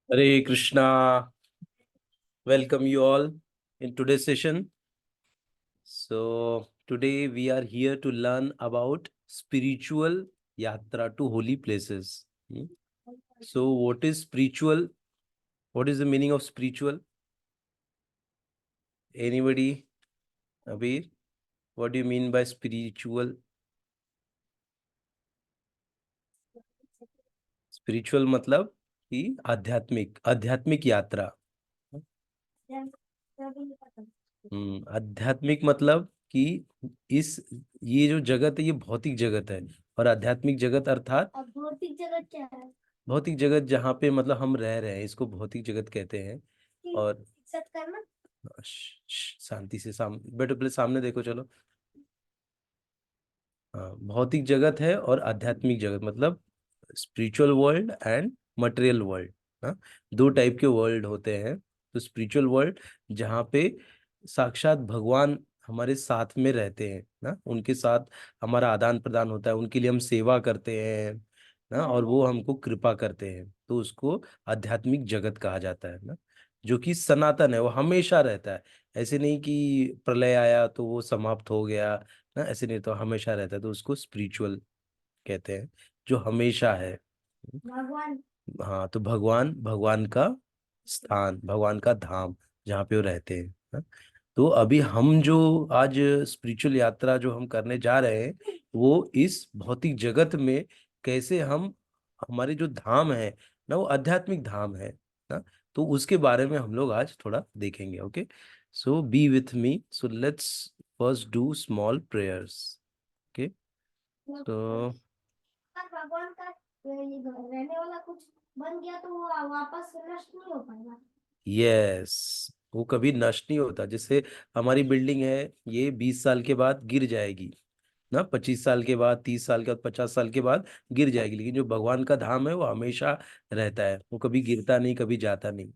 Hare Krishna. Welcome you all in today's session. So today we are here to learn about spiritual yatra to holy places. So what is spiritual? What is the meaning of spiritual? Anybody? Abir, what do you mean by spiritual? Spiritual मतलब कि आध्यात्मिक आध्यात्मिक यात्रा। आध्यात्मिक मतलब कि इस ये जो जगत है ये भौतिक जगत है, और आध्यात्मिक जगत अर्थात अब भौतिक जगत क्या है? भौतिक जगत जहाँ पे मतलब हम रह रहे हैं इसको भौतिक जगत कहते हैं। और इज्जत करना। शांति से बैठो, पहले सामने देखो, चलो। हाँ, भौतिक जगत है और आध्यात्मिक जगत मतलब spiritual world and material world. हाँ, दो टाइप के वर्ल्ड होते हैं। तो स्पिरिचुअल वर्ल्ड जहाँ पे साक्षात भगवान हमारे साथ में रहते हैं ना, उनके साथ हमारा आदान प्रदान होता है, उनके लिए हम सेवा करते हैं ना, और वो हमको कृपा करते हैं, तो उसको आध्यात्मिक जगत कहा जाता है ना, जो कि सनातन है, वो हमेशा रहता है। ऐसे नहीं कि प्रलय आया तो वो समाप्त हो गया ना, ऐसे नहीं, तो हमेशा रहता है, तो उसको स्पिरिचुअल कहते हैं, जो हमेशा है। भगवान। हाँ, तो भगवान भगवान का स्थान, भगवान का धाम, जहाँ पे वो रहते हैं हाँ? तो अभी हम जो आज स्पिरिचुअल यात्रा जो हम करने जा रहे हैं वो इस भौतिक जगत में कैसे हम, हमारे जो धाम है ना वो आध्यात्मिक धाम है ना, तो उसके बारे में हम लोग आज थोड़ा देखेंगे। Okay, so B with me, so let's first do small prayers. Okay, तो भगवान का ये रहने वाला कुछ बन गया तो वो वापस नष्ट नहीं हो पाएगा। यस, वो कभी नष्ट नहीं होता। जैसे हमारी बिल्डिंग है, ये 20 साल के बाद गिर जाएगी ना, 25 साल के बाद, 30 साल के बाद, 50 साल के बाद गिर जाएगी, लेकिन जो भगवान का धाम है वो हमेशा रहता है, वो कभी गिरता नहीं, कभी जाता नहीं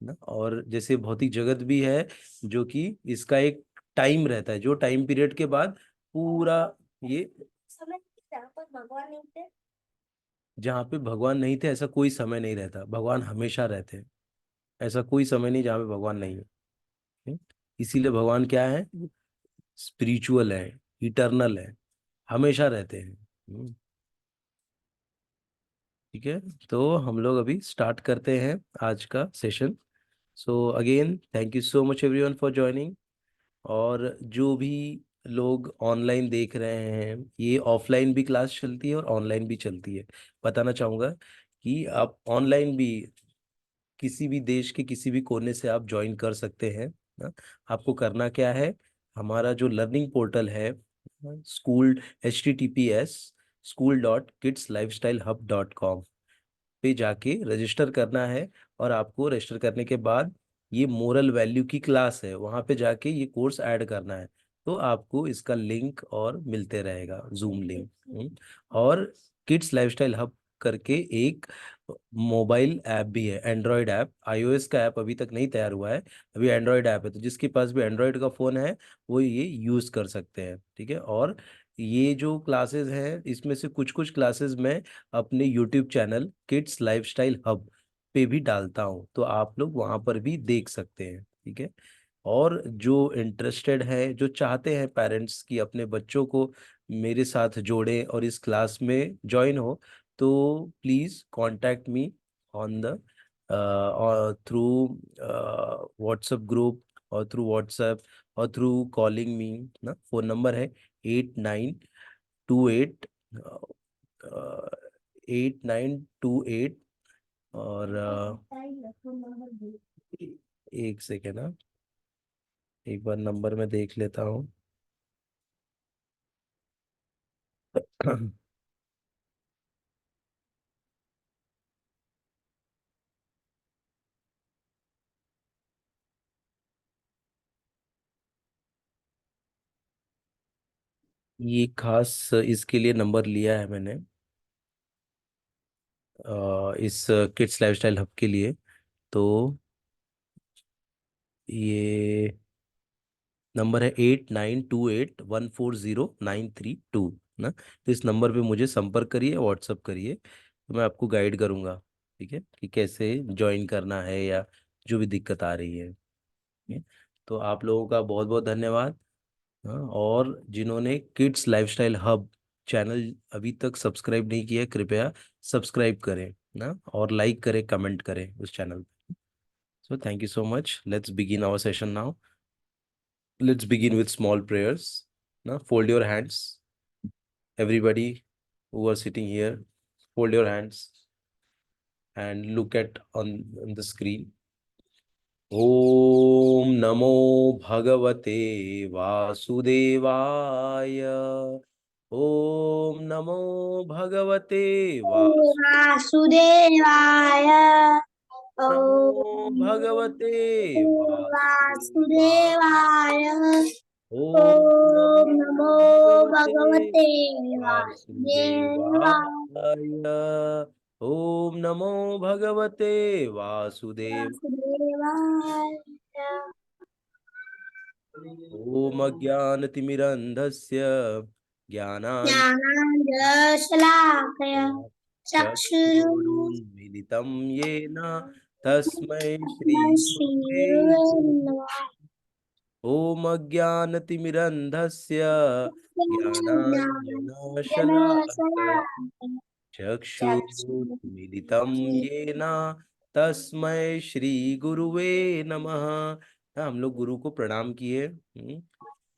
ना। और जैसे भौतिक जगत भी है, जो कि इसका एक टाइम रहता है, जो टाइम पीरियड के बाद पूरा ये, समय जहाँ पर भगवान नहीं थे। जहाँ पे भगवान नहीं थे ऐसा कोई समय नहीं रहता, भगवान हमेशा रहते हैं। ऐसा कोई समय नहीं जहाँ पे भगवान नहीं है। हम्म? इसीलिए भगवान क्या है, स्पिरिचुअल है, इटर्नल है, हमेशा रहते हैं। ठीक है, तो हम लोग अभी स्टार्ट करते हैं आज का session. So again thank you so much everyone for joining. और जो भी लोग ऑनलाइन देख रहे हैं, ये ऑफलाइन भी क्लास चलती है और ऑनलाइन भी चलती है। बताना चाहूँगा कि आप ऑनलाइन भी किसी भी देश के किसी भी कोने से आप ज्वाइन कर सकते हैं ना। आपको करना क्या है, हमारा जो लर्निंग पोर्टल है, स्कूल https://school.kidslifestylehub.com पे जाके रजिस्टर करना है। और आपको रजिस्टर करने के बाद ये मोरल वैल्यू की क्लास है, वहाँ पे जाके ये कोर्स ऐड करना है, तो आपको इसका लिंक और मिलते रहेगा, जूम लिंक। और किड्स लाइफस्टाइल हब करके एक मोबाइल ऐप भी है, एंड्रॉयड ऐप। आईओएस का ऐप अभी तक नहीं तैयार हुआ है, अभी एंड्रॉयड ऐप है, तो जिसके पास भी एंड्रॉयड का फ़ोन है वो ये यूज़ कर सकते हैं। ठीक है, और ये जो क्लासेस हैं इसमें से कुछ कुछ क्लासेस मैं अपने YouTube channel kids lifestyle hub पे भी डालता हूँ, तो आप लोग वहाँ पर भी देख सकते हैं। ठीक है, और जो इंटरेस्टेड है, जो चाहते हैं पेरेंट्स की अपने बच्चों को मेरे साथ जोड़ें और इस क्लास में ज्वाइन हो, तो please contact me on the through WhatsApp group, और थ्रू व्हाट्सएप, और थ्रू कॉलिंग मी ना। फ़ोन नंबर है 8928 8928। और एक सेकेंड ना, एक बार नंबर में देख लेता हूँ। ये खास इसके लिए नंबर लिया है मैंने, इस किड्स लाइफस्टाइल हब के लिए। तो ये नंबर है 8928140932 ना। तो इस नंबर पे मुझे संपर्क करिए, व्हाट्सअप करिए, तो मैं आपको गाइड करूँगा। ठीक है, कि कैसे ज्वाइन करना है या जो भी दिक्कत आ रही है। ठीक है? तो आप लोगों का बहुत बहुत धन्यवाद। हाँ, और जिन्होंने किड्स लाइफस्टाइल हब चैनल अभी तक सब्सक्राइब नहीं किया है, कृपया सब्सक्राइब करें ना, और लाइक करें, कमेंट करें उस चैनल पे। So thank you so much, let's begin our session now. Let's begin with small prayers. Now, fold your hands. Everybody who are sitting here, fold your hands and look at on the screen. Om Namo Bhagavate Vasudevaya. Om Namo Bhagavate वासुदेवाय। Namo ओम Bhagavate Vasudevaya. वासुदेवाय। ओम ओम नमो नमो भगवते भगवते वासुदेवाय। वासुदेवाय। ओम नमो भगवते वासुदेव। वासुदेवाय। ओम अज्ञानतिमिरन्धस्य ज्ञानाञ्जनशलाकय चक्षुरुन्मिलितं चक्षुरुन्मिलितं येन तस्मै श्री गुरुवे श्रीगुरुवे नमः। नमः। ओम अज्ञानतिमिरन्धस्य ज्ञानाञ्जनशलाकया ज्ञानाञ्जनशलाकय चक्षुरुन्मिलितं चक्षुरुन्मिलितं येन तस्मै श्री गुरुवे नमः। हाँ, हम लोग गुरु को प्रणाम किए।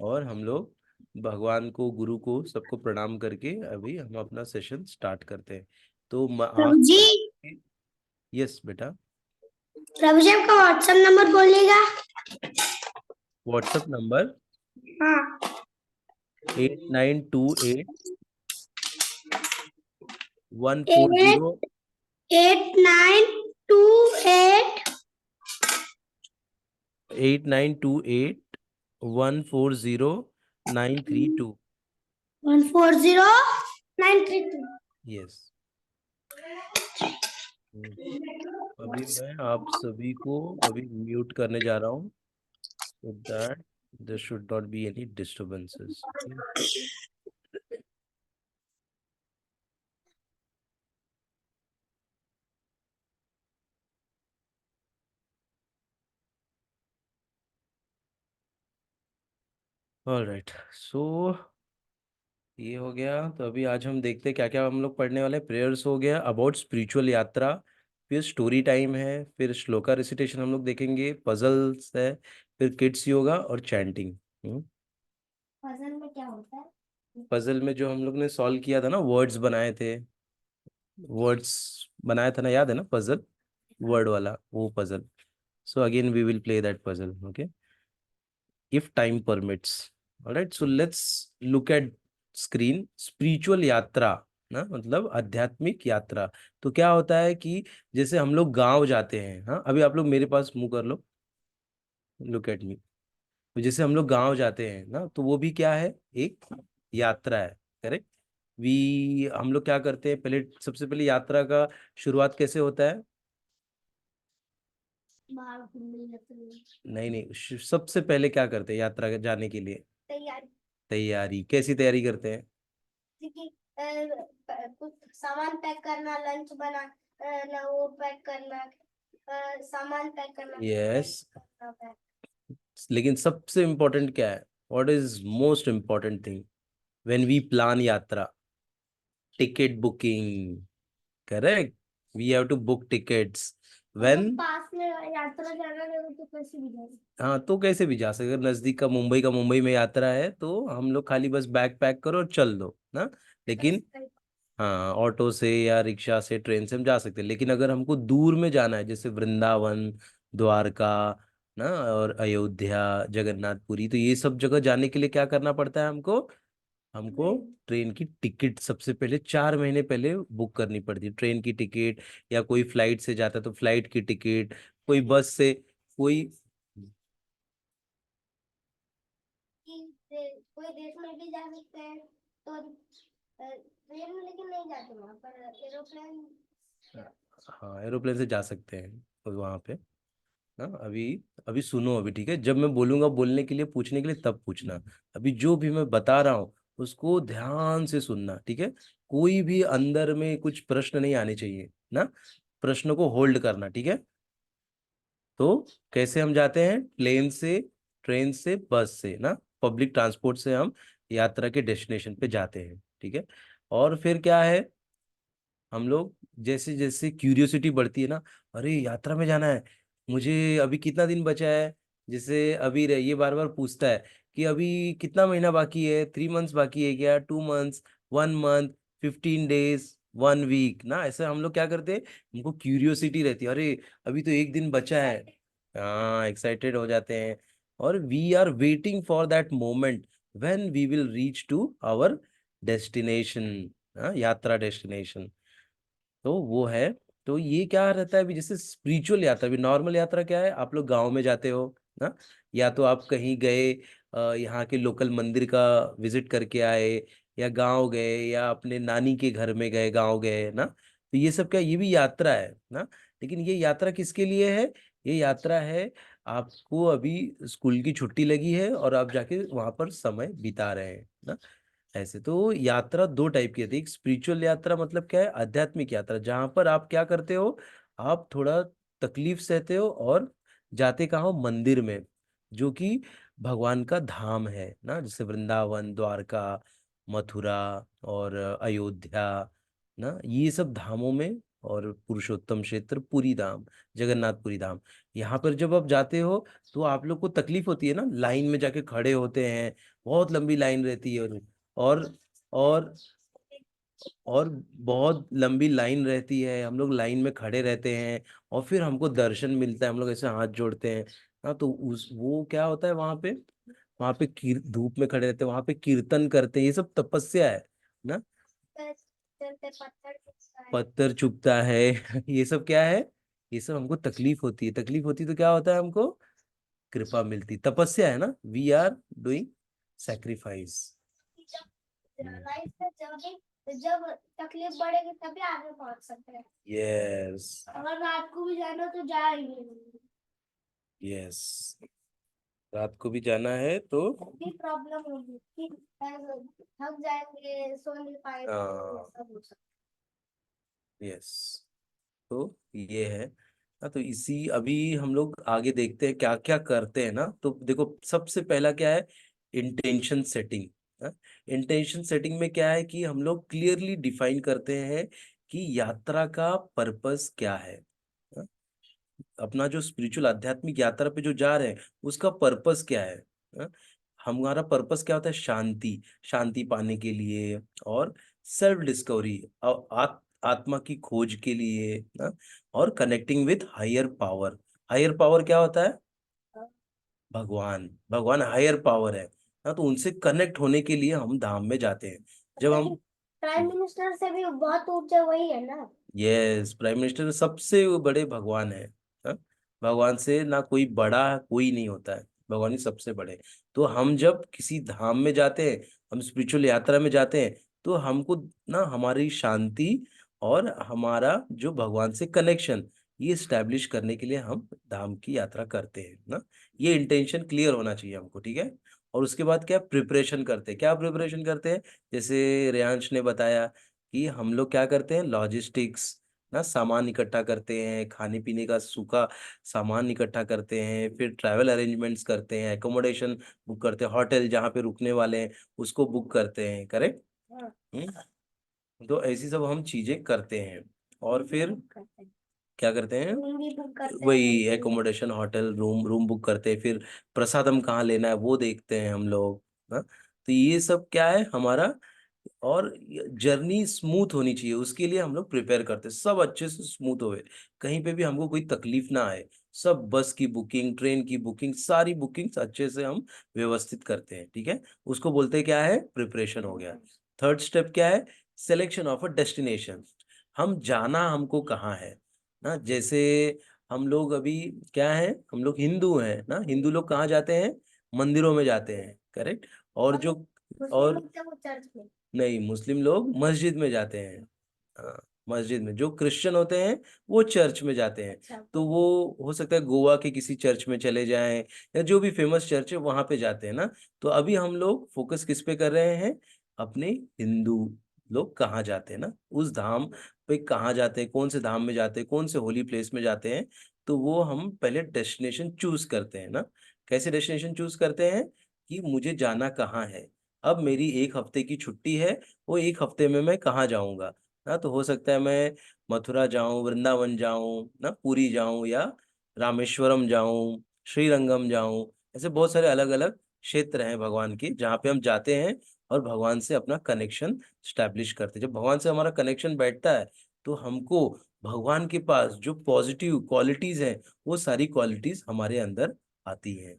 और हम लोग भगवान को, गुरु को, सबको प्रणाम करके अभी हम अपना सेशन स्टार्ट करते हैं। तो आप, प्रभु जी। यस बेटा। प्रभु जी आपका व्हाट्सएप नंबर बोलिएगा। व्हाट्सएप नंबर हाँ। 8928 एट 140 8928 8928 140 932। 140932। यस। अभी मैं आप सभी को अभी म्यूट करने जा रहा हूँ, so that there should not be any disturbances. Okay? All right. So ये हो गया। तो अभी आज हम देखते हैं क्या क्या हम लोग पढ़ने वाले हैं। प्रेयर्स हो गया, अबाउट स्पिरिचुअल यात्रा, फिर स्टोरी टाइम है, फिर श्लोका रिसिटेशन हम लोग देखेंगे, पजल्स है, फिर किड्स योगा और चैंटिंग। पजल में क्या होता है? पजल में जो हम लोग ने सॉल्व किया था ना, वर्ड्स बनाए थे, वर्ड्स बनाया था ना, याद है ना पजल, वर्ड वाला वो puzzle. So again we will play that puzzle, okay, if time permits. All right, so let's look at screen. Spiritual यात्रा ना, मतलब आध्यात्मिक यात्रा। तो क्या होता है कि जैसे हम लोग गांव जाते हैं, हाँ, अभी आप लोग मेरे पास मुंह कर लो, लुक एट मी। तो जैसे हम लोग गांव जाते हैं ना, तो वो भी क्या है, एक यात्रा है। करेक्ट। हम लोग क्या करते हैं, पहले सबसे पहले यात्रा का शुरुआत कैसे होता है? नहीं नहीं, सबसे पहले क्या करते हैं यात्रा जाने के लिए? तैयारी। तैयारी। कैसी तैयारी करते हैं? कि कुछ सामान पैक करना, लंच बना, वो पैक करना, सामान पैक करना। यस। लेकिन सबसे इम्पोर्टेंट क्या है? What is most important thing when we plan यात्रा? Ticket booking. Correct. We have to book tickets when. पास में यात्रा जाना है तो कैसे भी जाए। हाँ, तो कैसे भी जा सकते। अगर नजदीक का मुंबई में यात्रा है, तो हम लोग खाली बस बैग पैक करो और चल दो ना। लेकिन हाँ, ऑटो से या रिक्शा से, ट्रेन से हम जा सकते हैं। लेकिन अगर हमको दूर में जाना है, जैसे वृंदावन, द्वारका ना, और अयोध्या, जगन्नाथपुरी, तो ये सब जगह जाने के लिए क्या करना पड़ता है हमको? हमको ट्रेन की टिकट सबसे पहले 4 महीने पहले बुक करनी पड़ती है, ट्रेन की टिकट। या कोई फ्लाइट से जाता है तो फ्लाइट की टिकट, कोई बस से, कोई कोई देश में भी जा सकते हैं तो ट्रेन में, लेकिन नहीं जाते वहाँ पर, एरोप्लेन। हाँ, एरोप्लेन से जा सकते हैं तो वहाँ पे ना। अभी अभी सुनो, अभी ठीक है, जब मैं बोलूंगा बोलने के लिए, पूछने के लिए, तब पूछना। अभी जो भी मैं बता रहा हूँ उसको ध्यान से सुनना, ठीक है? कोई भी अंदर में कुछ प्रश्न नहीं आने चाहिए ना। प्रश्न को होल्ड करना, ठीक है। तो कैसे हम जाते हैं, प्लेन से, ट्रेन से, बस से ना, पब्लिक ट्रांसपोर्ट से हम यात्रा के डेस्टिनेशन पे जाते हैं, ठीक है। और फिर क्या है, हम लोग जैसे जैसे क्यूरियोसिटी बढ़ती है ना, अरे यात्रा में जाना है, मुझे अभी कितना दिन बचा है, जैसे अभी ये बार बार पूछता है कि अभी कितना महीना बाकी है, 3 मंथ्स बाकी है क्या, 2 मंथ्स, 1 मंथ, 15 डेज, 1 वीक ना, ऐसे हम लोग क्या करते हैं, हमको क्यूरियोसिटी रहती है, अरे अभी तो एक दिन बचा है। हाँ, एक्साइटेड हो जाते हैं। और we are waiting for that moment when we will reach to our destination, यात्रा डेस्टिनेशन। तो वो है। तो ये क्या रहता है अभी, जैसे स्पिरिचुअल यात्रा, अभी नॉर्मल यात्रा क्या है, आप लोग गांव में जाते हो ना, या तो आप कहीं गए, यहाँ के लोकल मंदिर का विजिट करके आए, या गांव गए, या अपने नानी के घर में गए, गांव गए ना, तो ये सब क्या, ये भी यात्रा है ना। लेकिन ये यात्रा किसके लिए है, ये यात्रा है, आपको अभी स्कूल की छुट्टी लगी है और आप जाके वहां पर समय बिता रहे हैं ना। ऐसे तो यात्रा दो टाइप की होती है, एक स्पिरिचुअल यात्रा, मतलब क्या है, आध्यात्मिक यात्रा, जहां पर आप क्या करते हो, आप थोड़ा तकलीफ सहते हो और जाते कहाँ हो, मंदिर में, जो कि भगवान का धाम है ना, जैसे वृंदावन, द्वारका, मथुरा और अयोध्या ना, ये सब धामों में, और पुरुषोत्तम क्षेत्र, पुरी धाम, जगन्नाथपुरी धाम, यहाँ पर जब आप जाते हो तो आप लोग को तकलीफ होती है ना, लाइन में जाके खड़े होते हैं, बहुत लंबी लाइन रहती है, और और और बहुत लंबी लाइन रहती है, हम लोग लाइन में खड़े रहते हैं, और फिर हमको दर्शन मिलता है, हम लोग ऐसे हाथ जोड़ते हैं ना, तो उस वो क्या होता है वहां पे, वहां पे धूप में खड़े रहते हैं, वहां पे कीर्तन करते हैं, ये सब तपस्या है ना। चलते पत्थर दिखता है। पत्थर चुभता है ये सब क्या है, ये सब हमको तकलीफ होती है, तकलीफ होती है तो क्या होता है, हमको कृपा मिलती, तपस्या है ना, we are doing sacrifice. Life में जब तकलीफ बढ़ेगी तभी आगे पहुंच सकते हैं। यस। अगर रात को भी जाना तो जाएंगे, यस, रात को भी जाना है तो, भी प्रॉब्लम होगी कि थक जाएंगे, सो नहीं पाएंगे, सब हो सकता यस, तो ये है। हाँ, तो इसी अभी हम लोग आगे देखते हैं क्या क्या करते हैं ना, तो देखो सबसे पहला क्या है, इंटेंशन सेटिंग। इंटेंशन सेटिंग में क्या है कि हम लोग क्लियरली डिफाइन करते हैं कि यात्रा का पर्पस क्या है। हाँ, अपना जो स्पिरिचुअल आध्यात्मिक यात्रा पे जो जा रहे हैं, उसका पर्पस क्या है। हाँ, हमारा पर्पस क्या होता है, शांति, शांति पाने के लिए, और सेल्फ डिस्कवरी, आत्मा की खोज के लिए ना, और connecting with higher power. Higher power क्या होता है, है। भगवान, भगवान हायर पावर है ना, तो उनसे कनेक्ट होने के लिए हम धाम में जाते हैं। जब लेकिन हम, प्राइम मिनिस्टर से भी बहुत ऊंचे वही है ना। यस, प्राइम मिनिस्टर सबसे बड़े भगवान है। हाँ? भगवान से ना कोई बड़ा कोई नहीं होता है, भगवान ही सबसे बड़े। तो हम जब किसी धाम में जाते हैं, हम स्पिरिचुअल यात्रा में जाते हैं, तो हमको ना हमारी शांति और हमारा जो भगवान से कनेक्शन, ये स्टैब्लिश करने के लिए हम धाम की यात्रा करते हैं ना। ये इंटेंशन क्लियर होना चाहिए हमको, ठीक है। और उसके बाद क्या प्रिपरेशन करते हैं, क्या प्रिपरेशन करते हैं, जैसे रेयांश ने बताया कि हम लोग क्या करते हैं, लॉजिस्टिक्स ना, सामान इकट्ठा करते हैं, खाने पीने का सूखा सामान इकट्ठा करते हैं, फिर ट्रैवल अरेंजमेंट्स करते हैं, एकोमोडेशन बुक करते हैं, होटल जहाँ पे रुकने वाले हैं उसको बुक करते हैं, करेक्ट। हाँ, तो ऐसी सब हम चीजें करते हैं। और फिर करते हैं। क्या करते हैं, रूम भी बुक करते वही हैं। Accommodation, hotel, room room book करते हैं, फिर प्रसादम कहाँ लेना है वो देखते हैं हम लोग ना। तो ये सब क्या है हमारा, और जर्नी स्मूथ होनी चाहिए, उसके लिए हम लोग प्रिपेयर करते हैं, सब अच्छे से स्मूथ होए, कहीं पे भी हमको कोई तकलीफ ना आए, सब बस की बुकिंग, ट्रेन की बुकिंग, सारी बुकिंग्स अच्छे से हम व्यवस्थित करते हैं, ठीक है। उसको बोलते हैं क्या है, प्रिपरेशन हो गया। थर्ड स्टेप क्या है, सिलेक्शन ऑफ अ डेस्टिनेशन, हम जाना हमको कहाँ है ना, जैसे हम लोग अभी क्या है, हम लोग हिंदू हैं ना, हिंदू लोग कहाँ जाते हैं, मंदिरों में जाते हैं, करेक्ट। और जो, मुस्लिम और लोग थे वो चर्च में। नहीं, मुस्लिम लोग मस्जिद में जाते हैं। हाँ, मस्जिद में, जो क्रिश्चियन होते हैं वो चर्च में जाते हैं। अच्छा। तो वो हो सकता है गोवा के किसी चर्च में चले जाएं, या जो भी फेमस चर्च है वहां पे जाते हैं ना। तो अभी हम लोग फोकस किस पे कर रहे हैं, अपने हिंदू लोग कहाँ जाते हैं ना, उस धाम भाई कहाँ जाते हैं, कौन से धाम में जाते हैं, कौन से होली प्लेस में जाते हैं, तो वो हम पहले डेस्टिनेशन चूज करते हैं ना। कैसे डेस्टिनेशन चूज करते हैं कि मुझे जाना कहाँ है, अब मेरी 1 हफ्ते की छुट्टी है, वो 1 हफ्ते में मैं कहाँ जाऊंगा ना। तो हो सकता है मैं मथुरा जाऊं, वृंदावन जाऊं ना, पुरी जाऊं, या रामेश्वरम जाऊं, श्रीरंगम जाऊं। ऐसे बहुत सारे अलग अलग क्षेत्र हैं भगवान के जहाँ पे हम जाते हैं और भगवान से अपना कनेक्शन स्टैब्लिश करते हैं। जब भगवान से हमारा कनेक्शन बैठता है तो हमको भगवान के पास जो पॉजिटिव क्वालिटीज हैं वो सारी क्वालिटीज हमारे अंदर आती हैं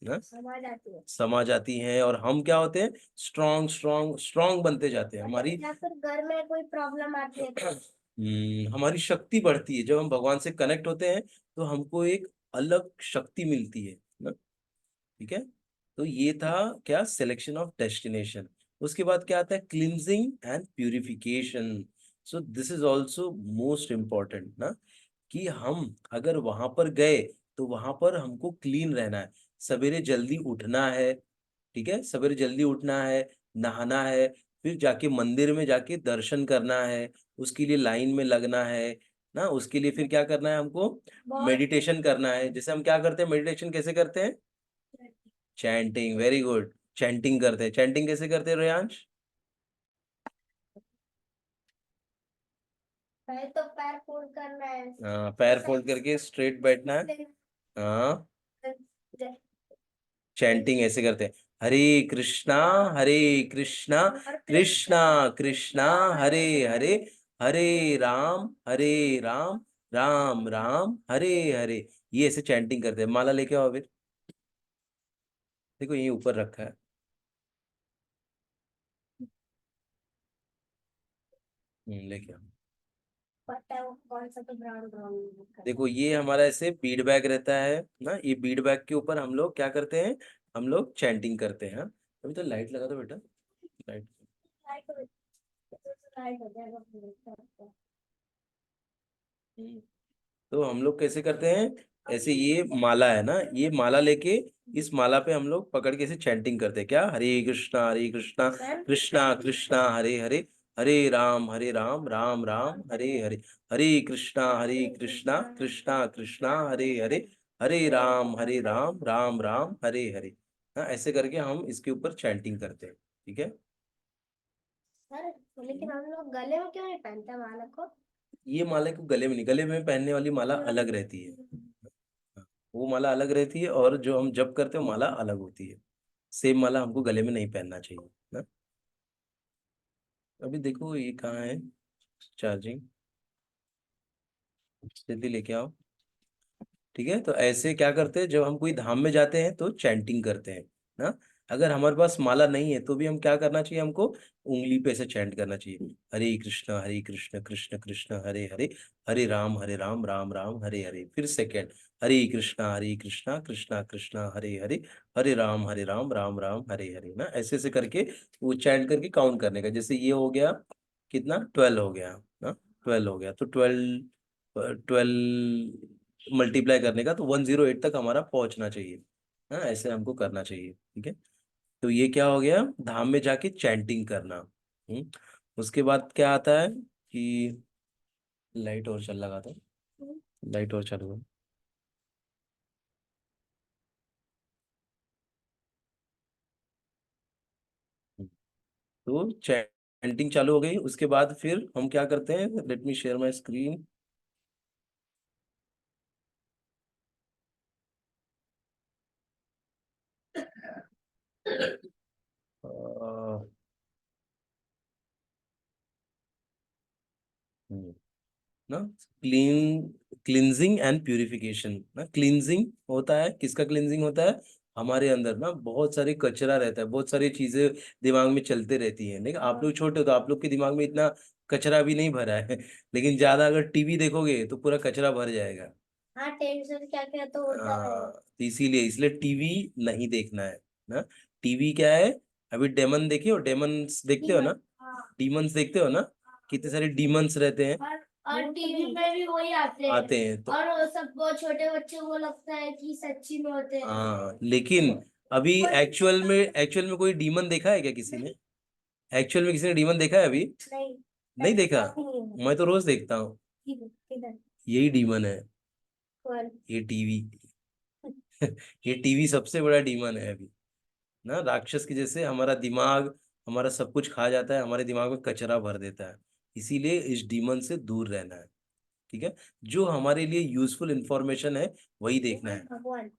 ना, समझ आती है। समा जाती हैं, और हम क्या होते हैं, स्ट्रांग स्ट्रांग स्ट्रांग बनते जाते हैं। हमारी या फिर घर में कोई प्रॉब्लम आती है तो हमारी शक्ति बढ़ती है। जब हम भगवान से कनेक्ट होते हैं तो हमको एक अलग शक्ति मिलती है ना। ठीक है, तो ये था क्या, सिलेक्शन ऑफ डेस्टिनेशन। उसके बाद क्या आता है, cleansing and purification. So this is also most important ना, कि हम अगर वहां पर गए तो वहां पर हमको क्लीन रहना है, सवेरे जल्दी उठना है। ठीक है, सवेरे जल्दी उठना है, नहाना है, फिर जाके मंदिर में जाके दर्शन करना है, उसके लिए लाइन में लगना है ना। उसके लिए फिर क्या करना है हमको, बहुत मेडिटेशन करना है। जैसे हम क्या करते हैं, मेडिटेशन कैसे करते हैं, चैंटिंग, वेरी गुड, चैंटिंग करते हैं। चैंटिंग कैसे करते हैं रेयांश? पहले तो पैर फोल्ड करना है। हाँ, पैर फोल्ड करके स्ट्रेट बैठना है। हाँ, चैंटिंग ऐसे करते हैं, हरे कृष्णा, हरे कृष्णा, कृष्णा कृष्णा, हरे हरे, हरे राम, राम राम, हरे हरे। ये ऐसे चैंटिंग करते हैं। माला लेके आओ फिर, देखो यही ऊपर रखा है। लेके आओ। पता है वो कौन सा, तो ब्राउन ब्राउन देखो ये हमारा ऐसे बीड बैग रहता है ना, ये बीड बैग के ऊपर हम लोग क्या करते हैं, हम लोग चैंटिंग करते हैं। हाँ? अभी तो लाइट लगा दो बेटा, लाइट। लाइट हो जाएगा। तो हम लोग कैसे करते हैं, ऐसे ये माला है ना, ये माला लेके इस माला पे हम लोग पकड़ के ऐसे चैंटिंग करते हैं, क्या, हरे कृष्णा, कृष्णा कृष्णा, हरे हरे, हरे राम, राम राम, हरे हरे, हरे कृष्णा, कृष्णा कृष्णा, हरे हरे, हरे राम, राम राम, हरे हरे। हाँ, ऐसे करके हम इसके ऊपर चैंटिंग करते हैं। ठीक है, सर लेकिन हम लोग गले में क्यों नहीं पहनते माला को? ये माला को गले में नहीं, गले में पहनने वाली माला अलग रहती है। वो माला अलग रहती है, और जो हम जप करते हैं वो माला अलग होती है। सेम माला हमको गले में नहीं पहनना चाहिए ना। अभी देखो ये कहाँ है, चार्जिंग, जल्दी लेके आओ। ठीक है, तो ऐसे क्या करते हैं, जब हम कोई धाम में जाते हैं तो चैंटिंग करते हैं ना। अगर हमारे पास माला नहीं है तो भी हम क्या करना चाहिए, हमको उंगली पे से चैंट करना चाहिए, हरे कृष्ण कृष्ण कृष्ण हरे हरे, हरे राम राम राम, हरे हरे। फिर सेकेंड, हरे कृष्णा कृष्णा कृष्णा, हरे हरे, हरे राम राम राम, हरे हरे ना। ऐसे ऐसे करके वो चैंट करके काउंट करने का। जैसे ये हो गया कितना, 12 हो गया ना, 12 हो गया, तो 12 मल्टीप्लाई करने का, तो 108 तक हमारा पहुंचना चाहिए। हाँ, ऐसे हमको करना चाहिए। ठीक है, तो ये क्या हो गया, धाम में जाके चैंटिंग करना। उसके बाद क्या आता है कि लाइट और चल लगा था, लाइट और चालू है। तो चैंटिंग चालू हो गई, उसके बाद फिर हम क्या करते हैं, let me share my screen. ना, क्लीन, क्लींजिंग एंड प्यूरिफिकेशन ना। क्लींजिंग होता है, किसका क्लींजिंग होता है, हमारे अंदर ना बहुत सारे कचरा रहता है, बहुत सारी चीजें दिमाग में चलते रहती हैं। लेकिन आप लोग छोटे हो तो आप लोग के दिमाग में इतना कचरा भी नहीं भरा है लेकिन ज्यादा अगर टीवी देखोगे तो पूरा कचरा भर जाएगा। हाँ, टेंशन क्या क्या तो होता है। तो इसीलिए इसलिए टीवी नहीं देखना है ना। टीवी क्या है, अभी डेमन देखे हो, डेमन्स देखते हो ना, हाँ। डीमंस देखते हो ना, कितने सारे डीमंस रहते हैं, और टीवी में भी वही आते हैं तो। और वो सब वो छोटे बच्चे को लगता है कि सच्ची में होते हैं। हाँ, लेकिन अभी एक्चुअल में कोई डीमन देखा है क्या किसी ने, एक्चुअल में किसी ने डीमन देखा है अभी, नहीं, नहीं देखा। मैं तो रोज देखता हूँ। किधर? यही डीमन है, कौन? ये टीवी। ये टीवी सबसे बड़ा डीमन है अभी ना, राक्षस की जैसे हमारा दिमाग, हमारा सब कुछ खा जाता है, हमारे दिमाग में कचरा भर देता है। इसीलिए इस डीमन से दूर रहना है, ठीक है। जो हमारे लिए यूजफुल इंफॉर्मेशन है वही देखना है। भगवान।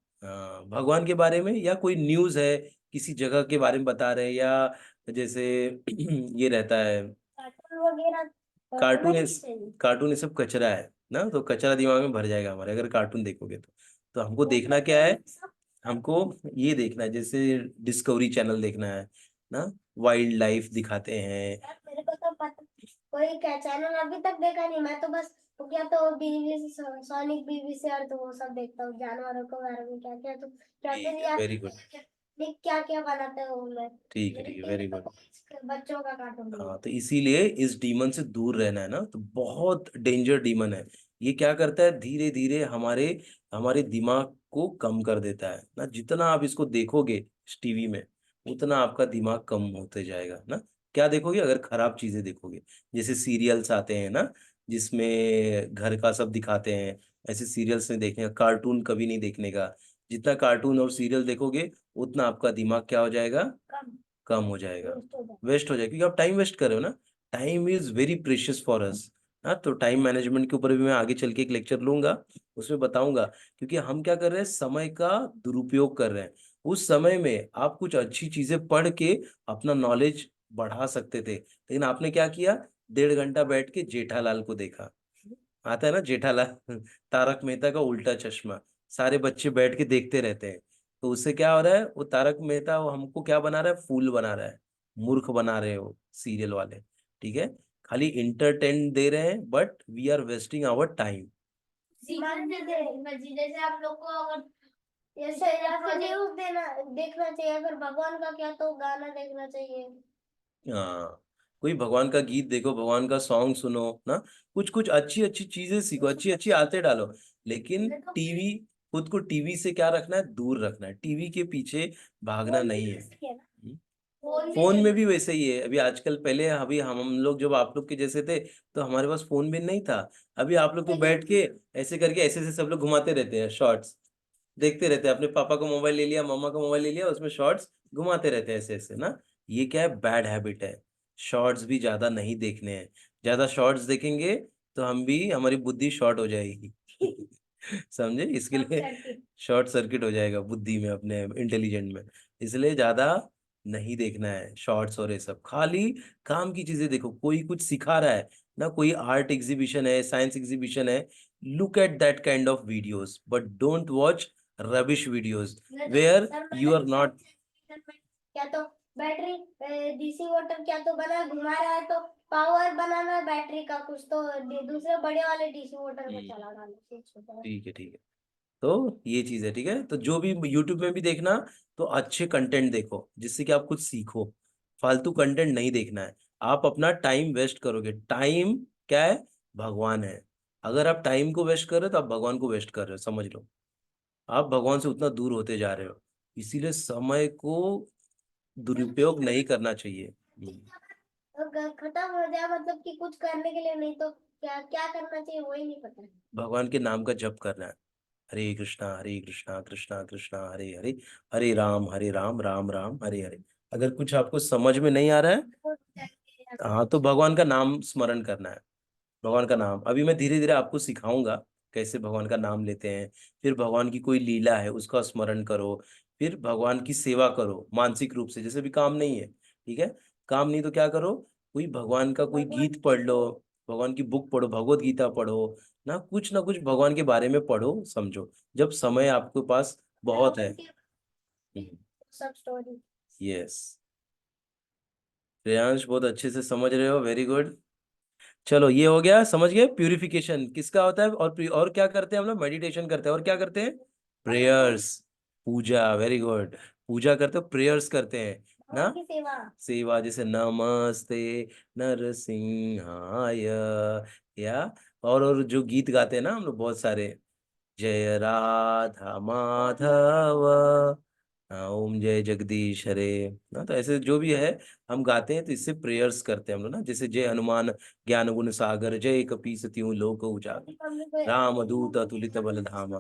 भगवान के बारे में या कोई न्यूज़ है, किसी जगह के बारे में बता रहे हैं, या जैसे ये रहता है कार्टून वगैरह कार्टून हमें है। नहीं चाहिए। कार्टून ये सब कचरा है ना, तो कचरा दिमाग में भर जाएगा हमारे अगर कार्टून देखोगे तो हमको वो देखना क्या है, हमको ये देखना है जैसे डिस्कवरी चैनल देखना है ना, वाइल्ड लाइफ दिखाते हैं। यार मेरे को तो पता, कोई क्या चैनल अभी तक देखा नहीं, मैं तो बस वो क्या तो बीबी सोनिक बीबीसी और तो वो सब देखता हूँ, जानवरों के बारे में क्या क्या तो क्या ठीक फिर है, यार वेरी गुड। क्या क्या बनाते हैं वो मैं, ठीक है, वेरी गुड। बच्चों का कार्टून नहीं हाँ, है। तो इसीलिए इस डीमन से दूर रहना है ना, तो बहुत डेंजर डीमन है। ये क्या करता है, धीरे धीरे हमारे हमारे दिमाग को कम कर देता है ना। जितना आप इसको देखोगे इस टीवी में, उतना आपका दिमाग कम होते जाएगा ना। क्या देखोगे, अगर खराब चीजें देखोगे, जैसे सीरियल्स आते हैं ना, जिसमें घर का सब दिखाते हैं, ऐसे सीरियल्स नहीं देखने का, कार्टून कभी नहीं देखने का। जितना कार्टून और सीरियल देखोगे, उतना आपका दिमाग क्या हो जाएगा, कम कम हो जाएगा, वेस्ट हो जाता वेस्ट हो जाएगा, क्योंकि आप टाइम वेस्ट कर रहे हो ना। Time is very precious for us. हाँ, तो टाइम मैनेजमेंट के ऊपर भी मैं आगे चल के एक लेक्चर लूंगा, उसमें बताऊंगा। क्योंकि हम क्या कर रहे हैं, समय का दुरुपयोग कर रहे हैं। उस समय में आप कुछ अच्छी चीजें पढ़ के अपना नॉलेज बढ़ा सकते थे, लेकिन आपने क्या किया, 1.5 घंटा बैठ के जेठालाल को देखा। आता है ना जेठालाल, तारक मेहता का उल्टा चश्मा, सारे बच्चे बैठ के देखते रहते हैं। तो उससे क्या हो रहा है, वो तारक मेहता वो हमको क्या बना रहा है, फूल बना रहा है, मूर्ख बना रहे हो सीरियल वाले, ठीक है। खाली इंटरटेन दे रहे हैं, but we are wasting our time. दिमाग भी दे मर्जी, जैसे आप लोग को अगर ऐसे या फिर न्यूज देना देखना चाहिए, अगर भगवान का क्या तो गाना देखना चाहिए। हाँ, कोई भगवान का गीत देखो, भगवान का सॉन्ग सुनो ना, कुछ कुछ अच्छी अच्छी चीजें सीखो, अच्छी अच्छी आदतें डालो। लेकिन टीवी, खुद को टीवी से क्या रखना है, दूर रखना है, टीवी के पीछे भागना फोन भी नहीं है। वैसे ही है ना, हम्म। फोन भी फोन में भी वैसे ही है अभी आजकल। पहले अभी हम लोग जब आप लोग के जैसे थे, तो हमारे पास फोन भी नहीं था। अभी आप लोग तो बैठ के ऐसे करके ऐसे ऐसे सब लोग घुमाते रहते हैं, शॉर्ट्स देखते रहते हैं। अपने पापा का मोबाइल ले लिया, मामा का मोबाइल ले लिया, उसमें शॉर्ट्स घुमाते रहते हैं ऐसे ऐसे ना। ये क्या है, बैड हैबिट है। शॉर्ट्स भी ज्यादा नहीं देखने हैं। ज्यादा शॉर्ट्स देखेंगे तो हम भी, हमारी बुद्धि शॉर्ट हो जाएगी। समझे, इसके शॉर्ट लिए सर्किट। शॉर्ट सर्किट हो जाएगा बुद्धि में, अपने इंटेलिजेंट में। इसलिए ज्यादा नहीं देखना है शॉर्ट्स और ये सब। खाली काम की चीजें देखो, कोई कुछ सिखा रहा है ना, कोई आर्ट एग्जीबिशन है, साइंस एग्जीबिशन है, look at that kind of videos, but don't watch rubbish videos where sir you मैंने are not। क्या तो बैटरी डीसी मोटर क्या तो बना घुमा रहा है, तो पावर बनाना है बैटरी का कुछ तो दूसरे बड़े वाले डीसी मोटर में चला डालो ठीक है, ठीक है। तो ये चीज है, ठीक है। तो जो भी यूट्यूब में भी देखना, तो अच्छे कंटेंट देखो जिससे कि आप कुछ सीखो। फालतू कंटेंट नहीं देखना है। आप अपना टाइम वेस्ट करोगे, टाइम क्या है, भगवान है। अगर आप टाइम को वेस्ट कर रहे हो, तो आप भगवान को वेस्ट कर रहे हो, समझ लो। आप भगवान से उतना दूर होते जा रहे हो। इसीलिए समय को दुरुपयोग नहीं करना चाहिए। खत्म हो जाए, मतलब कि कुछ करने के लिए नहीं तो क्या क्या करना चाहिए वही नहीं पता है। भगवान के नाम का जप करना है। हरे कृष्णा कृष्णा कृष्णा हरे हरे, हरे राम राम हरे हरे। अगर कुछ आपको समझ में नहीं आ रहा है, तो चाहिए। हाँ, तो भगवान का नाम स्मरण करना है। भगवान का नाम अभी मैं धीरे धीरे आपको सिखाऊंगा, कैसे भगवान का नाम लेते हैं। फिर भगवान की कोई लीला है उसका स्मरण करो। फिर भगवान की सेवा करो मानसिक रूप से, जैसे भी काम नहीं है, ठीक है। काम नहीं तो क्या करो, कोई भगवान का कोई भगवान गीत पढ़ लो, भगवान की बुक पढ़ो, भगवत गीता पढ़ो ना कुछ भगवान के बारे में पढ़ो, समझो, जब समय आपके पास बहुत है। सब स्टोरी। यस, श्रेयांश बहुत अच्छे से समझ रहे हो, वेरी गुड। चलो, ये हो गया, समझ गए प्यूरिफिकेशन किसका होता है। और क्या करते हैं हम लोग, मेडिटेशन करते हैं, और क्या करते हैं, प्रेयर्स, पूजा, वेरी गुड। पूजा करते हो, प्रेयर्स करते हैं भगवान ना। की सेवा। सेवा, जैसे नमस्ते नरसिंहाय, या और जो गीत गाते हैं ना हम लोग बहुत सारे, जय राधा माधव, हाँ, ओम जय जगदीश हरे। ना तो ऐसे जो भी है हम गाते हैं, तो इससे प्रेयर्स करते हैं हम लोग ना, जैसे जय हनुमान ज्ञान गुण सागर, जय कपीस तिहु लोक उजागर, राम दूत अतुलित बल धामा।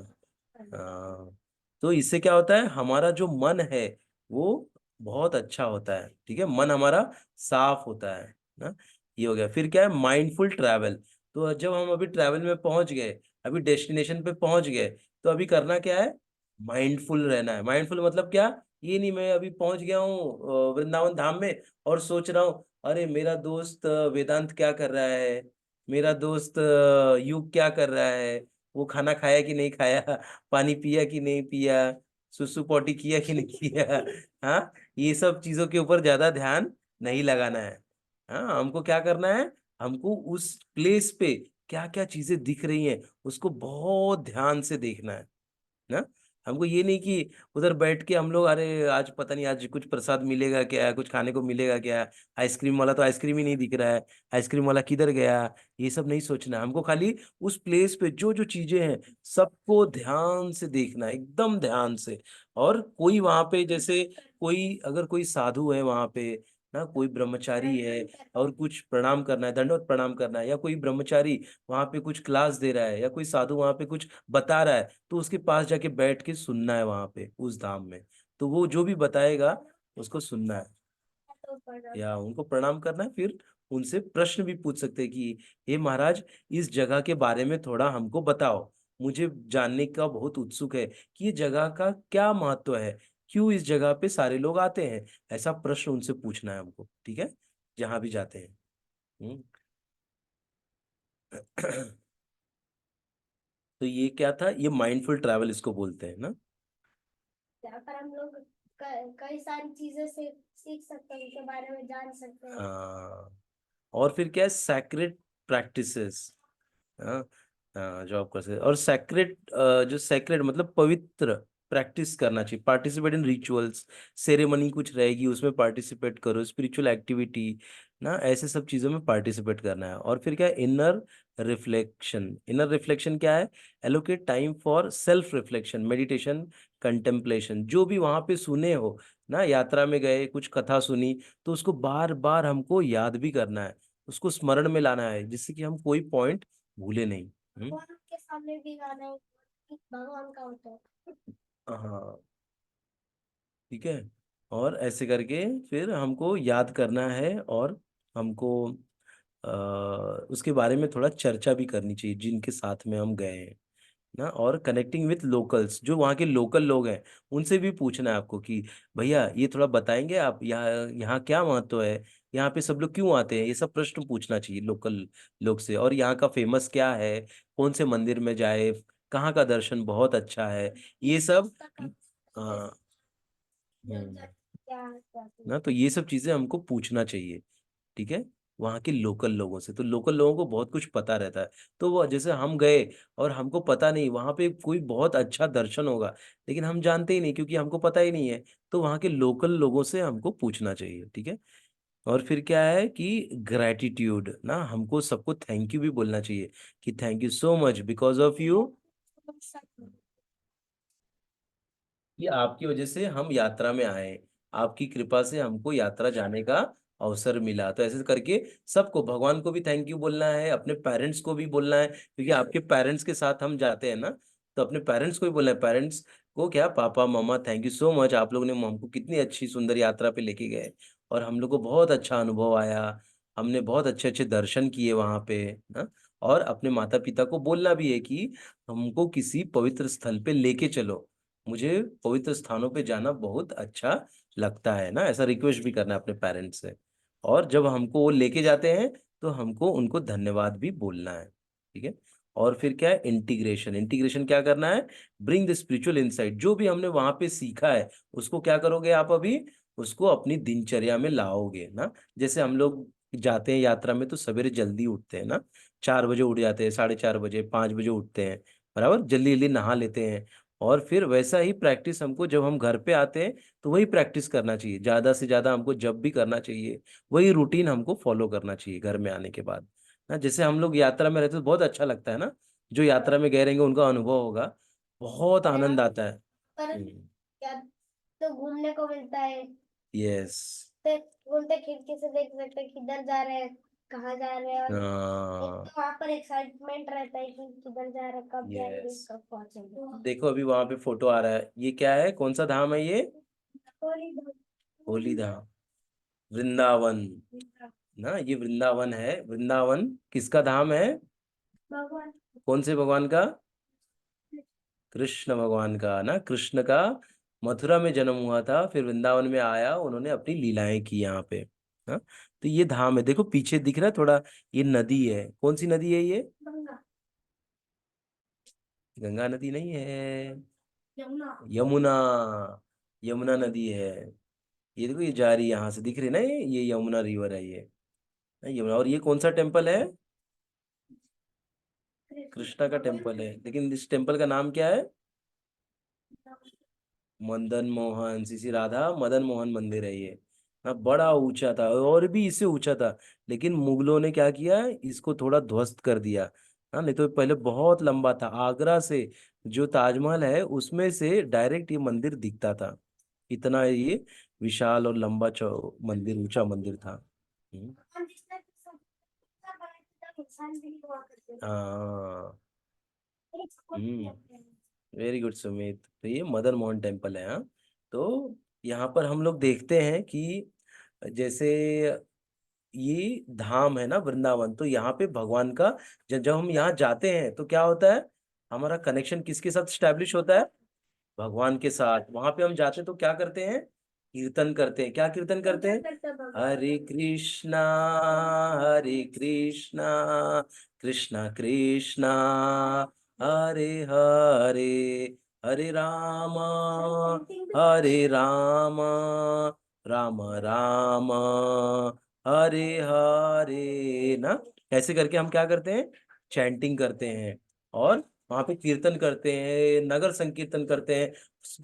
हाँ, तो इससे क्या होता है, हमारा जो मन है वो बहुत अच्छा होता है। ठीक है, मन हमारा साफ होता है ना। ये हो गया। फिर क्या है, माइंडफुल ट्रैवल। तो जब हम अभी ट्रैवल में पहुंच गए, अभी डेस्टिनेशन पे पहुंच गए, तो अभी करना क्या है, माइंडफुल रहना है। माइंडफुल मतलब क्या, ये नहीं मैं अभी पहुंच गया हूँ वृंदावन धाम में और सोच रहा हूँ अरे मेरा दोस्त वेदांत क्या कर रहा है, मेरा दोस्त युग क्या कर रहा है, वो खाना खाया कि नहीं खाया, पानी पिया कि नहीं पिया, सुसु पॉटी किया कि नहीं किया। हाँ, ये सब चीजों के ऊपर ज्यादा ध्यान नहीं लगाना है। हाँ, हमको क्या करना है, हमको उस प्लेस पे क्या क्या चीजें दिख रही हैं उसको बहुत ध्यान से देखना है ना। हमको ये नहीं कि उधर बैठ के हम लोग अरे आज पता नहीं आज कुछ प्रसाद मिलेगा क्या, कुछ खाने को मिलेगा क्या, आइसक्रीम वाला तो आइसक्रीम ही नहीं दिख रहा है, आइसक्रीम वाला किधर गया, ये सब नहीं सोचना है। हमको खाली उस प्लेस पे जो जो चीजें हैं सबको ध्यान से देखना है, एकदम ध्यान से। और कोई वहां पे जैसे कोई अगर कोई साधु है वहां पे ना, कोई ब्रह्मचारी है और कुछ प्रणाम करना है, दंडवत प्रणाम करना है, या कोई ब्रह्मचारी वहां पे कुछ क्लास दे रहा है, या कोई साधु वहां पे कुछ बता रहा है, तो उसके पास जाके बैठ के सुनना है वहां पे उस धाम में। तो वो जो भी बताएगा उसको सुनना है, या उनको प्रणाम करना है। फिर उनसे प्रश्न भी पूछ सकते हैं कि हे महाराज, इस जगह के बारे में थोड़ा हमको बताओ, मुझे जानने का बहुत उत्सुक है कि ये जगह का क्या महत्व है, क्यों इस जगह पे सारे लोग आते हैं। ऐसा प्रश्न उनसे पूछना है हमको, ठीक है, जहां भी जाते हैं। हम्म। तो ये क्या था, ये माइंडफुल ट्रैवल इसको बोलते हैं ना। यहाँ पर हम लोग कई सारी चीजें से सीख सकते हैं, उनके बारे में जान सकते हैं। हाँ, और फिर क्या है, सैक्रेड प्रैक्टिसेस। हाँ, हाँ, जो आप कर सकते हैं। और सैक्रेड, जो सैक्रेड मतलब पवित्र प्रैक्टिस करना चाहिए, पार्टिसिपेट इन रिचुअल्स, सेरेमनी कुछ रहेगी उसमें पार्टिसिपेट करो, स्पिरिचुअल एक्टिविटी ना, ऐसे सब चीजों में पार्टिसिपेट करना है। और फिर क्या है, इनर रिफ्लेक्शन। इनर रिफ्लेक्शन क्या है, allocate time for self reflection, meditation, contemplation. जो भी वहां पे सुने हो ना, यात्रा में गए कुछ कथा सुनी, तो उसको बार बार हमको याद भी करना है, उसको स्मरण में लाना है, जिससे कि हम कोई पॉइंट भूले नहीं। भगवान के सामने भी गाना है कि भगवान का होता है। हाँ, ठीक है। और ऐसे करके फिर हमको याद करना है, और हमको उसके बारे में थोड़ा चर्चा भी करनी चाहिए जिनके साथ में हम गए हैं ना। और कनेक्टिंग विथ लोकल्स, जो वहाँ के लोकल लोग हैं उनसे भी पूछना है आपको कि भैया ये थोड़ा बताएंगे आप, यहाँ यहाँ क्या महत्व है, यहाँ पे सब लोग क्यों आते हैं, ये सब प्रश्न पूछना चाहिए लोकल लोग से। और यहाँ का फेमस क्या है, कौन से मंदिर में जाए, कहाँ का दर्शन बहुत अच्छा है, ये सब। हाँ। हम्म। ना, तो ये सब चीजें हमको पूछना चाहिए, ठीक है, वहाँ के लोकल लोगों से। तो लोकल लोगों को बहुत कुछ पता रहता है। तो वो जैसे हम गए और हमको पता नहीं वहाँ पे कोई बहुत अच्छा दर्शन होगा, लेकिन हम जानते ही नहीं क्योंकि हमको पता ही नहीं है, तो वहाँ के लोकल लोगों से हमको पूछना चाहिए, ठीक है। और फिर क्या है कि ग्रैटिट्यूड ना, हमको सबको थैंक यू भी बोलना चाहिए कि thank you so much, because of you, कि आपकी वजह से हम यात्रा में आए, आपकी कृपा से हमको यात्रा जाने का अवसर मिला। तो ऐसे करके सबको, भगवान को भी थैंक यू बोलना है, अपने पेरेंट्स को भी बोलना है, क्योंकि आपके पेरेंट्स के साथ हम जाते हैं ना, तो अपने पेरेंट्स को भी बोलना है। पेरेंट्स को क्या, पापा मम्मा थैंक यू सो मच, आप लोग ने हमको कितनी अच्छी सुंदर यात्रा पे लेके गए और हम लोग को बहुत अच्छा अनुभव आया, हमने बहुत अच्छे अच्छे दर्शन किए वहां पे ना। और अपने माता पिता को बोलना भी है कि हमको किसी पवित्र स्थल पे लेके चलो, मुझे पवित्र स्थानों पे जाना बहुत अच्छा लगता है ना, ऐसा रिक्वेस्ट भी करना है अपने पेरेंट्स से। और जब हमको वो लेके जाते हैं तो हमको उनको धन्यवाद भी बोलना है, ठीक है। और फिर क्या है, इंटीग्रेशन। इंटीग्रेशन क्या करना है, ब्रिंग द स्पिरिचुअल इंसाइट, जो भी हमने वहां पे सीखा है उसको क्या करोगे आप अभी, उसको अपनी दिनचर्या में लाओगे ना। जैसे हम लोग जाते हैं यात्रा में तो सवेरे जल्दी उठते हैं ना, 4 बजे उठ जाते हैं, 4:30 बजे, 5 बजे उठते हैं, बराबर, जल्दी जल्दी नहा लेते हैं। और फिर वैसा ही प्रैक्टिस हमको जब हम घर पे आते हैं तो वही प्रैक्टिस करना चाहिए, ज्यादा से ज्यादा हमको जब भी करना चाहिए वही रूटीन हमको फॉलो करना चाहिए घर में आने के बाद ना। जैसे हम लोग यात्रा में रहते तो बहुत अच्छा लगता है ना, जो यात्रा में गए रहेंगे उनका अनुभव होगा, बहुत आनंद आता है। पर हम्म। क्या तो घूमने को मिलता है, यस। तो बोलते खिड़की से देख सकते हैं किधर जा रहे हैं, कहाँ जा रहे हैं, और एक तो वहां पर एक्साइटमेंट रहता है कि किधर जा रहे हैं, कब जाएंगे, यस। कब पहुंचेंगे। देखो अभी वहां पे फोटो आ रहा है, ये क्या है, कौन सा धाम है ये? होली होली धाम, वृंदावन ना, ये वृंदावन है। वृंदावन किसका धाम है? भगवान। कौन से भगवान का? कृष्ण भगवान का ना। कृष्ण का मथुरा में जन्म हुआ था, फिर वृंदावन में आया, उन्होंने अपनी लीलाएं की यहाँ पे। हाँ, तो ये धाम है। देखो पीछे दिख रहा है थोड़ा, ये नदी है। कौन सी नदी है ये? गंगा। गंगा नदी नहीं है, यमुना। यमुना। यमुना नदी है। ये देखो, ये जा रही है यहाँ से, दिख रही है ना, ये यमुना रिवर है ये। यमुना। और ये कौन सा टेम्पल है? कृष्णा का टेम्पल है, लेकिन इस टेम्पल का नाम क्या है? मदन मोहन, श्री राधा मदन मोहन मंदिर है ये। हाँ, बड़ा ऊंचा था, और भी इससे ऊंचा था, लेकिन मुगलों ने क्या किया, इसको थोड़ा ध्वस्त कर दिया। हाँ, नहीं तो पहले बहुत लंबा था। आगरा से जो ताजमहल है उसमें से डायरेक्ट ये मंदिर दिखता था। इतना ये विशाल और लंबा चौ मंदिर, ऊंचा मंदिर था। इंसान भी हुआ करते हैं। हाँ। एक स्कूल भी हम्म। लगते हैं। Very good Sumit. तो ये मदन मोहन टेम्पल है। हाँ, तो यहाँ पर हम लोग देखते हैं कि जैसे ये धाम है ना वृंदावन, तो यहाँ पे भगवान का जब जब हम यहाँ जाते हैं तो क्या होता है, हमारा कनेक्शन किसके साथ स्टैब्लिश होता है? भगवान के साथ। वहां पे हम जाते हैं तो क्या करते हैं? कीर्तन करते हैं। क्या कीर्तन करते हैं? हरे कृष्णा, हरे कृष्णा, कृष्णा कृष्णा, हरे हरे, हरे राम, हरे राम, राम राम, हरे हरे ना। ऐसे करके हम क्या करते हैं? चैंटिंग करते हैं, और वहां पे कीर्तन करते हैं, नगर संकीर्तन करते हैं।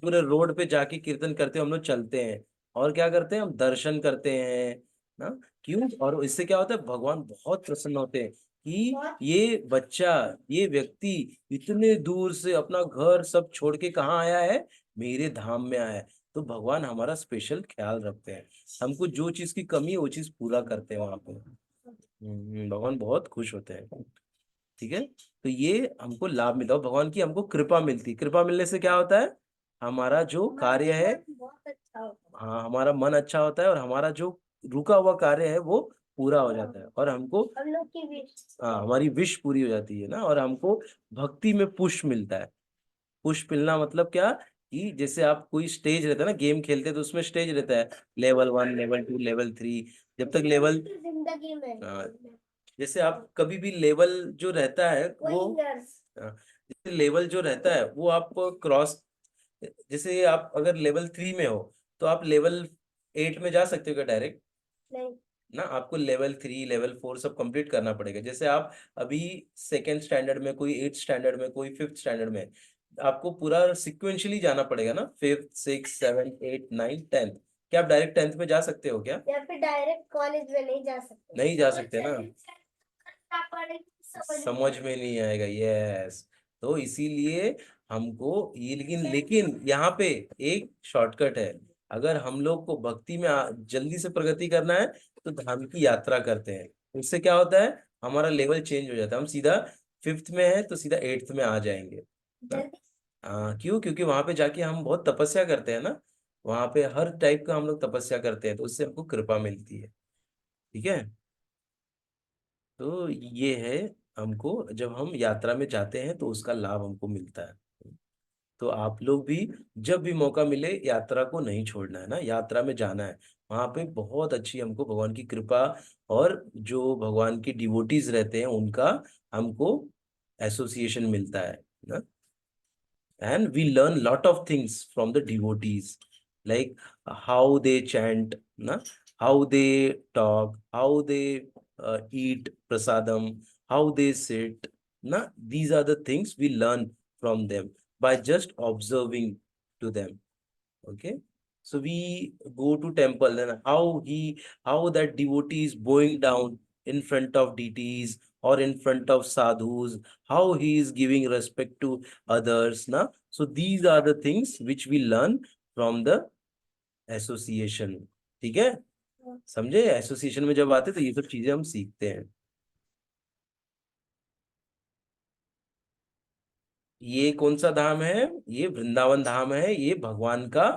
पूरे रोड पे जाके कीर्तन करते हैं हम लोग, चलते हैं। और क्या करते हैं, हम दर्शन करते हैं ना। क्यों? और इससे क्या होता है, भगवान बहुत प्रसन्न होते हैं कि ये बच्चा, ये व्यक्ति इतने दूर से अपना घर सब छोड़ के कहाँ आया है, मेरे धाम में आया है। तो भगवान हमारा स्पेशल ख्याल रखते हैं, हमको जो चीज की कमी है वो चीज पूरा करते हैं वहां पे। भगवान बहुत खुश होते हैं। ठीक है, तो ये हमको लाभ मिलता है, भगवान की हमको कृपा मिलती है। कृपा मिलने से क्या होता है, हमारा जो कार्य है, बहुत अच्छा होता हाँ, हमारा मन अच्छा होता है, और हमारा जो रुका हुआ कार्य है वो पूरा हो जाता है, और हमको, है। हम लोग की विश। हाँ, हमारी विश पूरी हो जाती है ना, और हमको भक्ति में पुश मिलता है। पुश मिलना मतलब क्या, कि जैसे आप कोई स्टेज रहता है ना, गेम खेलते हैं तो उसमें स्टेज रहता है, लेवल 1, लेवल 2, लेवल 3। जब तक लेवल, जिंदगी में जैसे आप कभी भी लेवल जो रहता है वो, जैसे लेवल जो रहता है वो आप क्रॉस, जैसे आप अगर लेवल 3 में हो तो आप लेवल 8 में जा सकते हो क्या डायरेक्ट? नहीं। ना, आपको लेवल 3, लेवल 4 सब कंप्लीट करना पड़ेगा। जैसे आप अभी सेकेंड स्टैंडर्ड में, कोई 8th स्टैंडर्ड में, कोई 5th स्टैंडर्ड में, आपको पूरा सिक्वेंशली जाना पड़ेगा ना, 5th 6th 7th 8th 9th 10th। क्या आप डायरेक्ट 10th में जा सकते हो क्या? या फिर डायरेक्ट कॉलेज में नहीं जा सकते। नहीं जा सकते ना, समझ समझ में नहीं आएगा। यस, तो इसीलिए हमको ये, लेकिन लेकिन यहाँ पे एक शॉर्टकट है। अगर हम लोग को भक्ति में जल्दी से प्रगति करना है तो धाम की यात्रा करते हैं। उससे क्या होता है, हमारा लेवल चेंज हो जाता है, हम सीधा 5th में है तो सीधा 8th में आ जाएंगे ना। जल्दी। हाँ, क्यों? क्योंकि वहां पे जाके हम बहुत तपस्या करते हैं ना, वहां पे हर टाइप का हम लोग तपस्या करते हैं, तो उससे हमको कृपा मिलती है। ठीक है, तो ये है, हमको जब हम यात्रा में जाते हैं तो उसका लाभ हमको मिलता है। तो आप लोग भी जब भी मौका मिले, यात्रा को नहीं छोड़ना है ना, यात्रा में जाना है। वहां पे बहुत अच्छी हमको भगवान की कृपा, और जो भगवान के डिवोटीज रहते हैं उनका हमको एसोसिएशन मिलता है ना। And we learn lot of things from the devotees, like how they chant, na? How they talk, how they eat prasadam, how they sit, na? These are the things we learn from them by just observing to them. Okay, so we go to temple, and how that devotee is bowing down in front of deities or in front of sadhus, how he is giving respect to others, na. So these are the things which we learn from the association, ठीक है, समझे? Association में जब आते तो ये सब चीजें हम सीखते हैं। ये कौन सा धाम है? ये वृंदावन धाम है, ये भगवान का,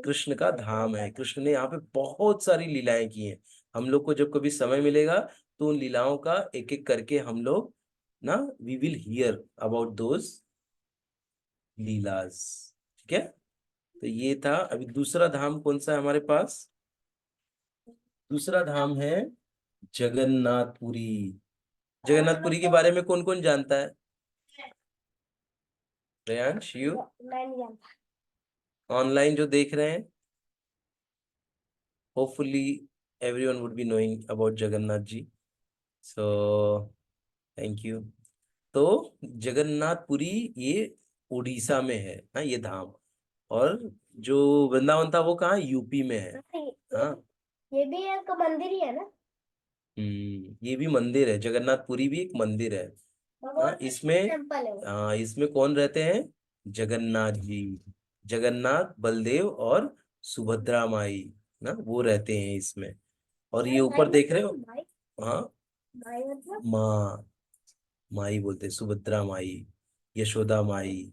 कृष्ण का धाम है। कृष्ण ने यहाँ पे बहुत सारी लीलाएं की हैं। हम लोग को जब कभी समय मिलेगा तो उन लीलाओं का एक एक करके हम लोग ना, we will hear about those लीलाज, ठीक है। तो ये था। अभी दूसरा धाम कौन सा है हमारे पास? दूसरा धाम है जगन्नाथपुरी। जगन्नाथपुरी के बारे में कौन कौन जानता है? रेयांश, यू? मैं नहीं जानता। ऑनलाइन जो देख रहे हैं, hopefully everyone would be knowing about Jagannath ji, so thank you. तो जगन्नाथपुरी ये उड़ीसा में है ना ये धाम, और जो वृंदावन था वो कहाँ, यूपी में है। नहीं, हाँ। ये भी एक मंदिर ही है ना? ये भी मंदिर है, जगन्नाथपुरी भी एक मंदिर है। हाँ, भगवान का इसमें, टेम्पल है वो। हाँ, इसमें कौन रहते हैं? जगन्नाथ जी, जगन्नाथ बलदेव और सुभद्रा माई ना, वो रहते हैं इसमें। और ये भाई ऊपर देख रहे हो? मतलब भाई, हाँ, भाई मतलब माँ, माई बोलते हैं, सुभद्रा माई, यशोदा माई,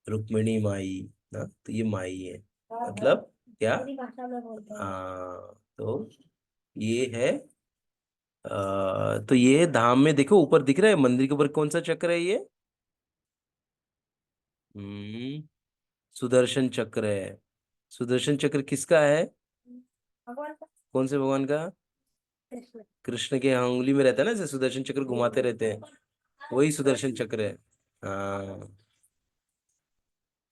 रुक्मिणी माई ना, तो ये माई है, मतलब क्या? हिंदी भाषा में बोलते हैं। हाँ, तो ये है। तो ये धाम में देखो, ऊपर दिख रहा है मंदिर के ऊपर कौन सा चक्र है ये? हम्म सुदर्शन चक्र है। सुदर्शन चक्र किसका है? भगवान का। कौन से भगवान का? कृष्ण। कृष्ण के अंगुली में रहता है ना, जैसे सुदर्शन चक्र घुमाते रहते हैं, वही सुदर्शन चक्र है। हाँ।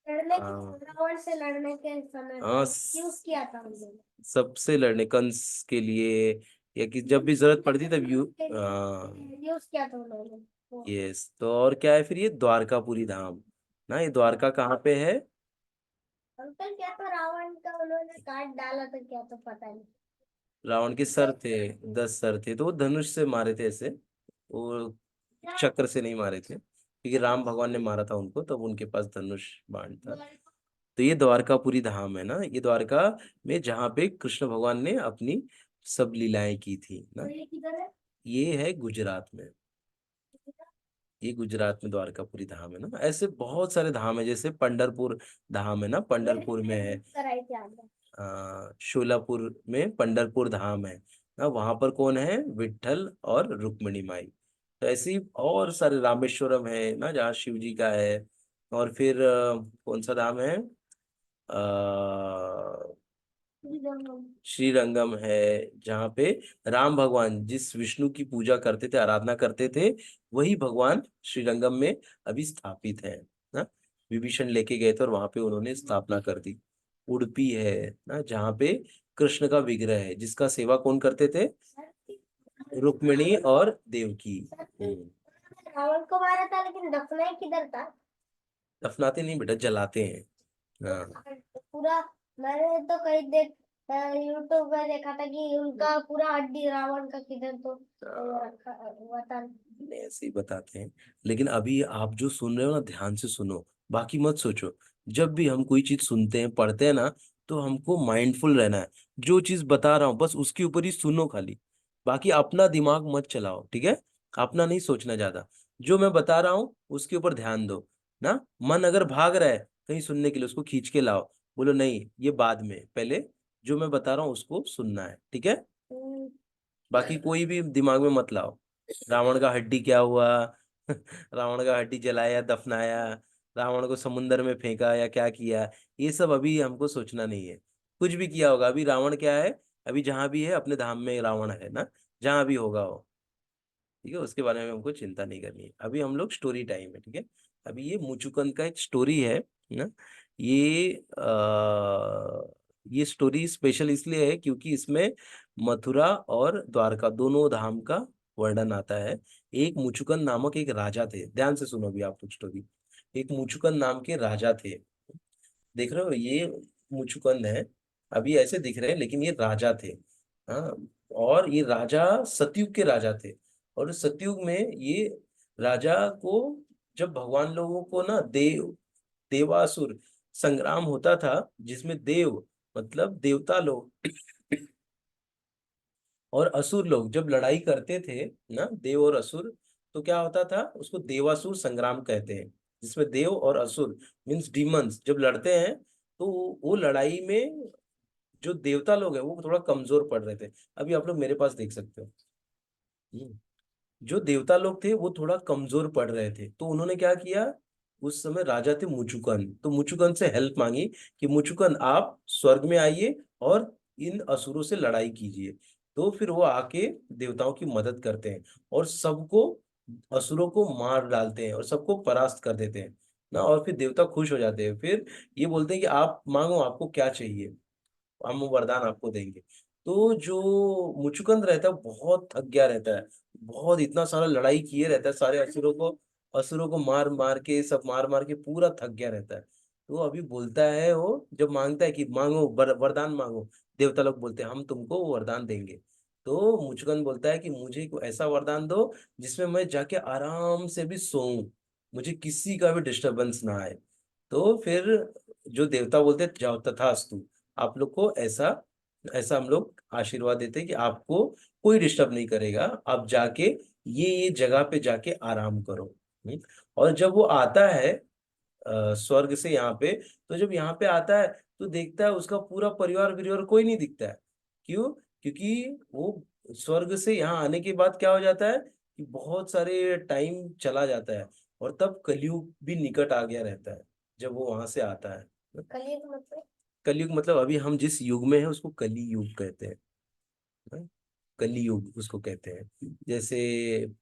लड़ने के हाँ। रावण से लड़ने के समय हाँ, यूज किया था उन्होंने। सबसे लड़ने, कंस के लिए, या कि जब भी जरूरत पड़ती तब यू। हाँ। यूज किया था उन्होंने वो। यस, तो और क्या है फिर? ये द्वारकापुरी धाम ना, ये द्वारका कहाँ पे है? अंकल क्या तो रावण का उन्होंने काट डाला था, क्या तो पता नहीं। रावण के सर थे, 10 सर थे, तो वो धनुष से मारे थे ऐसे, वो चक्र से नहीं मारे थे, क्योंकि राम भगवान ने मारा था उनको, तब उनके पास धनुष बाण था। तो ये द्वारकापुरी धाम है ना, ये द्वारका में जहाँ पे कृष्ण भगवान ने अपनी सब लीलाएं की थी ना, तो ये किधर है? ये है गुजरात में। ये गुजरात में द्वारकापुरी धाम है ना। ऐसे बहुत सारे धाम है, जैसे पंढरपुर धाम है ना, पंढरपुर में है। कराई थी आपने? शोलापुर में पंढरपुर धाम है ना, वहां पर कौन है? विट्ठल और रुक्मिणी माई। तो ऐसे ही और सारे, रामेश्वरम है ना जहाँ शिव जी का है। और फिर कौन सा धाम है? श्रीरंगम है, जहाँ पे राम भगवान जिस विष्णु की पूजा करते थे, आराधना करते थे, वही भगवान श्रीरंगम में अभी स्थापित है ना। विभीषण लेके गए थे और वहां पे उन्होंने स्थापना कर दी। उडुपी है ना, जहाँ पे कृष्ण का विग्रह है, जिसका सेवा कौन करते थे? रुक्मिणी और देवकी। रावण को मारा था, लेकिन दफनाई किधर था? दफनाते नहीं बेटा, जलाते हैं। हाँ। पूरा, मैंने तो कहीं देख यूट्यूब में देखा था कि उनका पूरा हड्डी रावण का किधर तो रखा हुआ था। नहीं, ऐसे ही बताते हैं। लेकिन अभी आप जो सुन रहे हो ना, ध्यान से सुनो, बाकी मत सोचो। जब भी हम कोई चीज सुनते हैं, पढ़ते हैं ना, तो हमको माइंडफुल रहना है। जो चीज बता रहा हूँ बस उसके ऊपर ही सुनो खाली, बाकी अपना दिमाग मत चलाओ, ठीक है? अपना नहीं सोचना ज्यादा। जो मैं बता रहा हूँ उसके ऊपर ध्यान दो ना। मन अगर भाग रहा है कहीं सुनने के लिए, उसको खींच के लाओ, बोलो नहीं ये बाद में, पहले जो मैं बता रहा हूँ उसको सुनना है, ठीक है? हम्म। बाकी कोई भी दिमाग में मत लाओ। रावण का हड्डी क्या हुआ? रावण का हड्डी जलाया, दफनाया, रावण को समुंदर में फेंका, या क्या किया, ये सब अभी हमको सोचना नहीं है। कुछ भी किया होगा, अभी रावण क्या है? अभी जहां भी है अपने धाम में रावण है ना, जहां भी होगा वो, ठीक है, उसके बारे में हमको चिंता नहीं करनी है। अभी हम लोग स्टोरी टाइम है, ठीक है। अभी ये मुचुकंद का एक स्टोरी है ना। ये ये स्टोरी स्पेशल इसलिए है क्योंकि इसमें मथुरा और द्वारका दोनों धाम का वर्णन आता है। एक मुचुकंद नामक एक राजा थे, ध्यान से सुनो अभी आप लोग स्टोरी। एक मुचुकंद नाम के राजा थे, देख रहे हो ये मुचुकंद है, अभी ऐसे दिख रहे हैं लेकिन ये राजा थे। हाँ, और ये राजा सतयुग के राजा थे। और सतयुग में ये राजा को, जब भगवान लोगों को ना देवासुर संग्राम होता था, जिसमें देव मतलब देवता लोग और असुर लोग जब लड़ाई करते थे ना, देव और असुर, तो क्या होता था, उसको देवासुर संग्राम कहते हैं, जिसमें देव और असुर मीन्स डीमंस जब लड़ते हैं, तो वो लड़ाई में जो देवता लोग हैं वो थोड़ा कमजोर पड़ रहे थे। अभी आप लोग मेरे पास देख सकते हो, जो देवता लोग थे वो थोड़ा कमजोर पड़ रहे थे, तो उन्होंने क्या किया, उस समय राजा थे मुचुकन, तो मुचुकन से हेल्प मांगी कि मुचुकन आप स्वर्ग में आइए और इन असुरों से लड़ाई कीजिए। तो फिर वो आके देवताओं की मदद करते हैं और सबको, असुरों को मार डालते हैं और सबको परास्त कर देते हैं ना, और फिर देवता खुश हो जाते हैं, फिर ये बोलते हैं कि आप मांगो, आपको क्या चाहिए, हम वो वरदान आपको देंगे। तो जो मुचुकुंद रहता है बहुत थक गया रहता है, बहुत इतना सारा लड़ाई किए रहता है, सारे असुरों को मार मार के, सब मार मार के पूरा थक गया रहता है। तो अभी बोलता है वो, जब मांगता है कि मांगो वरदान मांगो, देवता लोग बोलते हैं हम तुमको वो वरदान देंगे। तो मुचुकुंद बोलता है कि मुझे को ऐसा वरदान दो जिसमें मैं जाके आराम से भी सोऊं, मुझे किसी का भी डिस्टरबेंस ना आए। तो फिर जो देवता बोलते हैं जाओ तथास्तु, आप लोग को ऐसा ऐसा हम लोग आशीर्वाद देते हैं कि आपको कोई डिस्टर्ब नहीं करेगा, आप जाके ये जगह पे जाके आराम करो। और जब वो आता है स्वर्ग से यहाँ पे, तो जब यहाँ पे आता है तो देखता है उसका पूरा परिवार विरिवार कोई नहीं दिखता है। क्यों? क्योंकि वो स्वर्ग से यहाँ आने के बाद क्या हो जाता है कि बहुत सारे टाइम चला जाता है, और तब कलयुग भी निकट आ गया रहता है जब वो वहां से आता है। कलयुग मतलब? कलयुग मतलब अभी हम जिस युग में हैं उसको कली युग कहते हैं ना? कली युग उसको कहते हैं। जैसे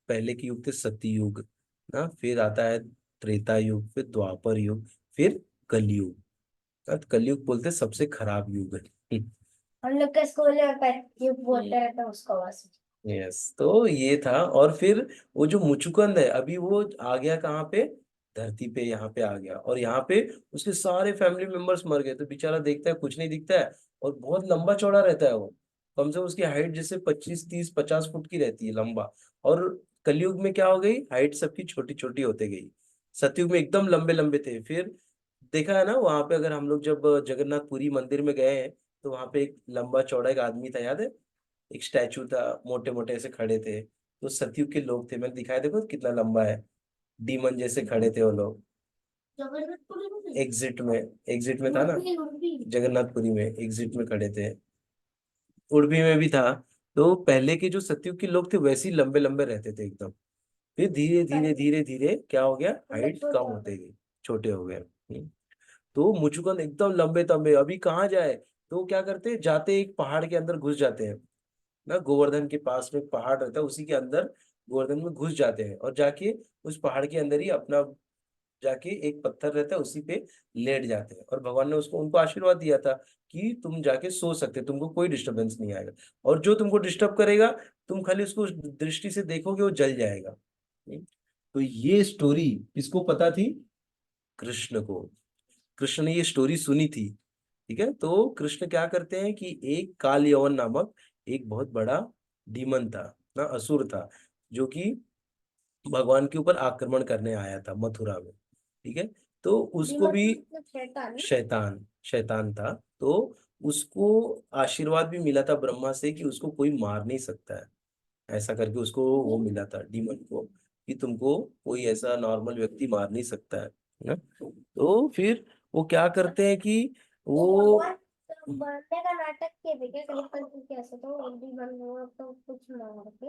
पहले के युग थे सती युग ना, फिर आता है त्रेता युग, फिर द्वापर युग, फिर कलयुग। तो कलयुग बोलते हैं सबसे खराब युग है। हम लोग के स्कूल में युग बोलते रहते हैं उसको बस। यस, तो ये था। और फिर वो जो मुचुकुंद है अभी वो आ गया कहाँ पे, धरती पे, यहाँ पे आ गया, और यहाँ पे उसके सारे फैमिली मेंबर्स मर गए, तो बेचारा देखता है कुछ नहीं दिखता है, और बहुत लंबा चौड़ा रहता है वो, कम से कम उसकी हाइट जैसे 25 30 50 फुट की रहती है लंबा। और कलयुग में क्या हो गई, हाइट सबकी छोटी छोटी होते गई। सतयुग में एकदम लंबे लंबे थे। फिर देखा है ना वहां पे, अगर हम लोग जब जगन्नाथपुरी मंदिर में गए हैं, तो वहां पे एक लंबा चौड़ा एक आदमी था, याद है, एक स्टैचू था, मोटे मोटे ऐसे खड़े थे, तो सतयुग के लोग थे, मैंने दिखाया, देखो कितना लंबा है, डीमन जैसे खड़े थे वो लोग। जगन्नाथपुरी में? एग्जिट में था ना, उड़पी उड़पी। जगन्नाथपुरी में एग्जिट में खड़े थे। उड़पी में भी था। तो पहले के जो सतयुग के लोग थे वैसे ही लंबे लंबे रहते थे एकदम। फिर धीरे धीरे धीरे धीरे क्या हो गया, हाइट कम होते गई, छोटे हो गए। तो मुचुकुंद एकदम लंबे तंबे, अभी कहाँ जाए, तो क्या करते, जाते एक पहाड़ के अंदर घुस जाते हैं ना, गोवर्धन के पास में एक पहाड़ रहता है, उसी के अंदर गोवर्धन में घुस जाते हैं, और जाके उस पहाड़ के अंदर ही अपना, जाके एक पत्थर रहता है उसी पे लेट जाते हैं, और भगवान ने उसको उनको आशीर्वाद दिया था कि तुम जाके सो सकते हो, तुमको कोई डिस्टरबेंस नहीं आएगा, और जो तुमको डिस्टर्ब करेगा तुम खाली उसको उस दृष्टि से देखोगे वो जल जाएगा। तो ये स्टोरी किसको पता थी, कृष्ण को। कृष्ण ने ये स्टोरी सुनी थी। ठीक है, तो कृष्ण क्या करते हैं कि एक काल यवन नामक एक बहुत बड़ा डीमन था ना, असुर था, जो कि भगवान के ऊपर आक्रमण करने आया था मथुरा में। ठीक है, तो उसको डीमन भी, मतलब शैतान ना? शैतान शैतान था, तो उसको आशीर्वाद भी मिला था ब्रह्मा से कि उसको कोई मार नहीं सकता है, ऐसा करके उसको वो मिला था डीमन को, कि तुमको कोई ऐसा नॉर्मल व्यक्ति मार नहीं सकता है ना? तो फिर वो क्या करते हैं कि वो वो, भगवान बनने का नाटक किए थे क्या कलेक्टर के? ऐसे तो वो भी बन हुआ तो कुछ मांग के।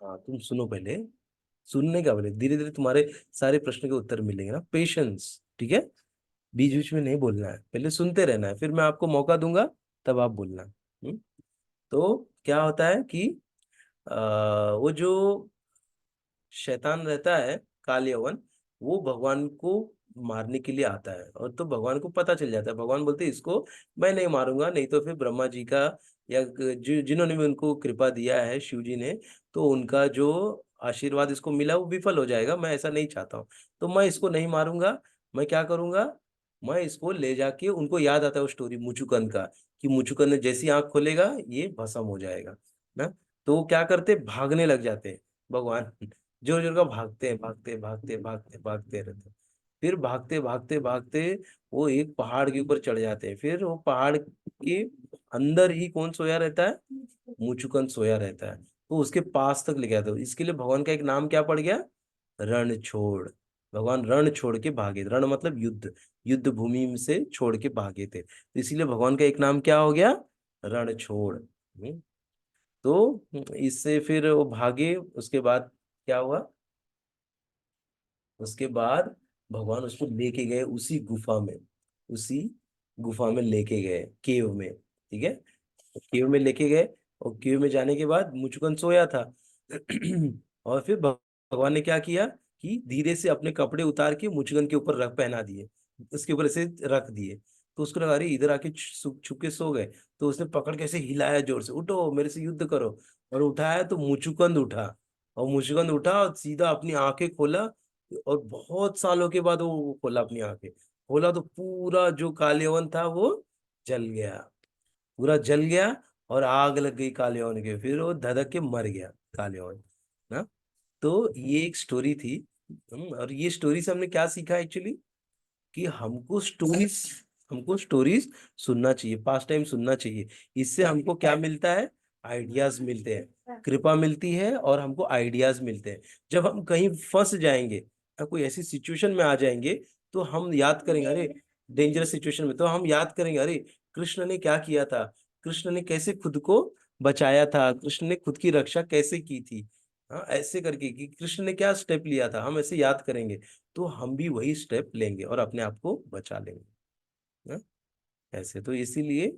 हाँ तुम सुनो पहले, सुनने का पहले, धीरे धीरे तुम्हारे सारे प्रश्न के उत्तर मिलेंगे ना, पेशेंस, ठीक है, बीच बीच में नहीं बोलना है, पहले सुनते रहना है, फिर मैं आपको मौका दूंगा तब आप बोलना। तो क्या होता है कि वो जो शैतान रहता है, काल यवन, वो भगवान को मारने के लिए आता है, और तो भगवान को पता चल जाता है, भगवान बोलते हैं इसको मैं नहीं मारूंगा, नहीं तो फिर ब्रह्मा जी का, या जिन्होंने भी उनको कृपा दिया है, शिव जी ने, तो उनका जो आशीर्वाद इसको मिला वो विफल हो जाएगा, मैं ऐसा नहीं चाहता हूँ, तो मैं इसको नहीं मारूंगा। मैं क्या करूंगा, मैं इसको ले जाके, उनको याद आता है वो स्टोरी मुचुकंद का, कि मुचुकंद ने जैसी आंख खोलेगा ये भस्म हो जाएगा ना, तो वो क्या करते, भागने लग जाते हैं भगवान, जोर जोर का भागते हैं, भागते भागते भागते भागते रहते हैं। फिर भागते भागते भागते वो एक पहाड़ के ऊपर चढ़ जाते हैं। फिर वो पहाड़ के अंदर ही कौन सोया रहता है? मुचुकंद सोया रहता है। तो उसके पास तक ले गया था। इसके लिए भगवान का एक नाम क्या पड़ गया? रण छोड़। भगवान रण छोड़ के भागे। रण मतलब युद्ध, युद्ध भूमि से छोड़ के भागे थे, तो इसीलिए भगवान का एक नाम क्या हो गया? रण छोड़। तो इससे फिर वो भागे। उसके बाद क्या हुआ? उसके बाद भगवान उसको लेके गए उसी गुफा में, उसी गुफा में लेके गए, केव में। ठीक है, केव में लेके गए। और केव में जाने के बाद मुचुकुंद सोया था। और फिर भगवान ने क्या किया कि धीरे से अपने कपड़े उतार के मुचुकुंद के ऊपर रख पहना दिए, उसके ऊपर ऐसे रख दिए। तो उसको लगा, अरे इधर आके छुप के सो गए। तो उसने पकड़ के ऐसे हिलाया जोर से, उठो मेरे से युद्ध करो। और उठाया तो मुचुकुंद उठा। और मुचुकुंद उठा और सीधा अपनी आंखें खोला। और बहुत सालों के बाद वो खोला अपनी आंखें। खोला तो पूरा जो कालेवन था वो जल गया, पूरा जल गया। और आग लग गई कालेवन के, फिर वो धधक के मर गया कालेवन ना। तो ये एक स्टोरी थी। और ये स्टोरी से हमने क्या सीखा एक्चुअली? कि हमको स्टोरीज सुनना चाहिए, पास टाइम सुनना चाहिए। इससे हमको क्या मिलता है? आइडियाज मिलते हैं, कृपा मिलती है, और हमको आइडियाज मिलते हैं। जब हम कहीं फंस जाएंगे या कोई ऐसी सिचुएशन में आ जाएंगे, तो हम याद करेंगे, अरे डेंजरस सिचुएशन में, तो हम याद करेंगे, अरे कृष्ण ने क्या किया था, कृष्ण ने कैसे खुद को बचाया था, कृष्ण ने खुद की रक्षा कैसे की थी। हाँ, ऐसे करके कि कृष्ण ने क्या स्टेप लिया था, हम ऐसे याद करेंगे। तो हम भी वही स्टेप लेंगे और अपने आप को बचा लेंगे ना। ऐसे तो इसीलिए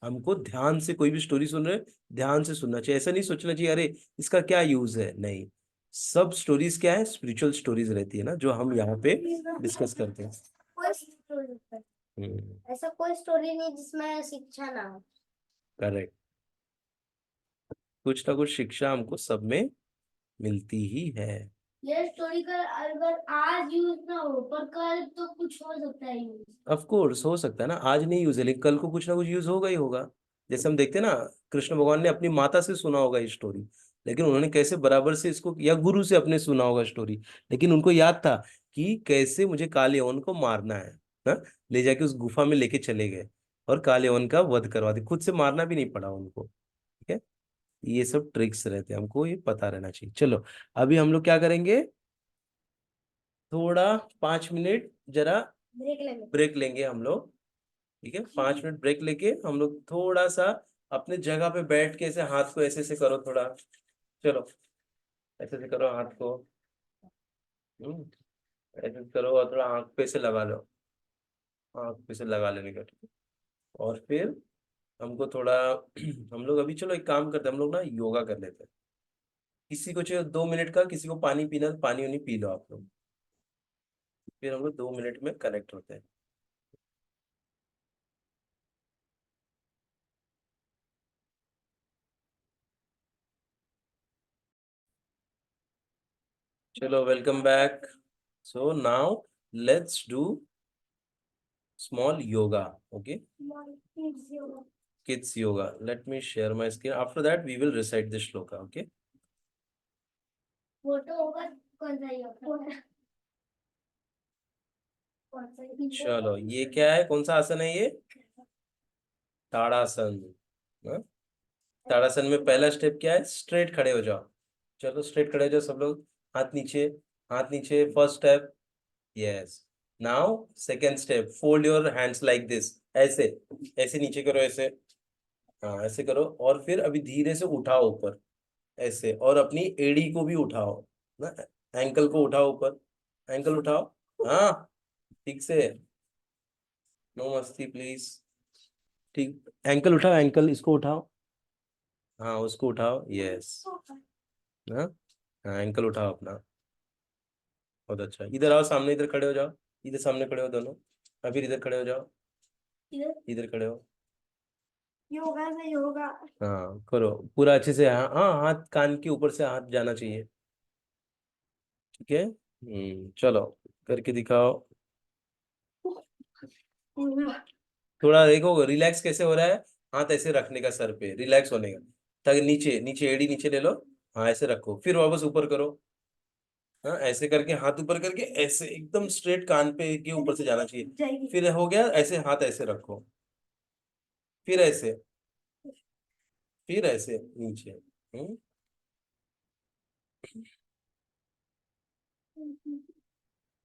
हमको ध्यान से कोई भी स्टोरी सुन रहे, ध्यान से सुनना चाहिए। ऐसा नहीं सोचना चाहिए अरे इसका क्या यूज है, नहीं। सब स्टोरीज क्या है? स्पिरिचुअल स्टोरीज रहती है ना, जो हम यहाँ पे डिस्कस करते हैं। कोई स्टोरी, हम्म। ऐसा कोई स्टोरी नहीं जिसमें शिक्षा ना हो। करेक्ट। कुछ ना कुछ शिक्षा हमको सब में मिलती ही है। ये स्टोरी का अगर आज यूज ना हो पर कल तो कुछ हो सकता है यूज। ऑफ कोर्स हो सकता है ना, आज नहीं यूज है लेकिन कल को कुछ ना कुछ यूज होगा ही होगा। जैसे हम देखते हैं ना, कृष्ण भगवान ने अपनी माता से सुना होगा ये स्टोरी, लेकिन उन्होंने कैसे बराबर से इसको, या गुरु से अपने सुना होगा स्टोरी, लेकिन उनको याद था कि कैसे मुझे काले यवन को मारना है ना। ले जाके उस गुफा में लेके चले गए और काले यवन का वध करवा दिया, खुद से मारना भी नहीं पड़ा उनको। ठीक है, ये सब ट्रिक्स रहते हैं, हमको ये पता रहना चाहिए। चलो, अभी हम लोग क्या करेंगे, थोड़ा 5 मिनट जरा ब्रेक लेंगे। ब्रेक लेंगे हम लोग। ठीक है, 5 मिनट ब्रेक लेके हम लोग थोड़ा सा अपने जगह पे बैठ के ऐसे हाथ को ऐसे ऐसे करो थोड़ा। चलो, ऐसे ऐसे करो हाथ को। हम्म, ऐसे करो और थोड़ा आंख पे से लगा लो, आंख पे से लगा लेने का। ठीक है, और फिर हमको थोड़ा हम लोग अभी, चलो एक काम करते हैं, हम लोग ना योगा कर लेते हैं। किसी को चाहिए 2 मिनट का, किसी को पानी पीना तो पानी उनी पी लो आप लोग। फिर हम लोग 2 मिनट में कनेक्ट होते हैं। चलो, welcome back. So now let's do small yoga. Okay, kids yoga. Let me share my screen. After that we will recite the shloka. Okay, photo होगा, कौन सा होगा, कौन सा चलो ये क्या है, कौन सा आसन है ये? ताड़ासन। हाँ? ताड़ासन में पहला स्टेप क्या है? स्ट्रेट खड़े हो जाओ। चलो स्ट्रेट खड़े हो जाओ सब लोग। हाथ नीचे, हाथ नीचे, first step. Yes. Now second step, fold your hands like this, ऐसे, ऐसे नीचे करो ऐसे। हाँ ऐसे करो, और फिर अभी धीरे से उठाओ ऊपर ऐसे, और अपनी एड़ी को भी उठाओ ना, एंकल को उठाओ ऊपर, एंकल उठाओ। हाँ, ठीक से, नो मस्ती प्लीज। ठीक, एंकल उठाओ, एंकल इसको उठाओ। हाँ उसको उठाओ, यस। हाँ, हाँ एंकल उठाओ अपना। बहुत अच्छा, इधर आओ सामने, इधर खड़े हो जाओ। इधर सामने खड़े हो दोनों। अभी इधर खड़े हो जाओ, इधर खड़े हो। योगा से योगा। हाँ करो पूरा अच्छे से। हाँ हाँ, हाथ कान के ऊपर से हाथ जाना चाहिए। ठीक है, चलो करके दिखाओ। थोड़ा देखो रिलैक्स कैसे हो रहा है। हाथ ऐसे रखने का सर पे, रिलैक्स होने का, ताकि नीचे नीचे एड़ी नीचे ले लो। हाँ ऐसे रखो, फिर वापस ऊपर करो। हाँ, ऐसे करके हाथ ऊपर करके ऐसे एकदम स्ट्रेट कान पे के ऊपर से जाना चाहिए। फिर हो गया, ऐसे हाथ ऐसे रखो, फिर ऐसे, फिर ऐसे नीचे।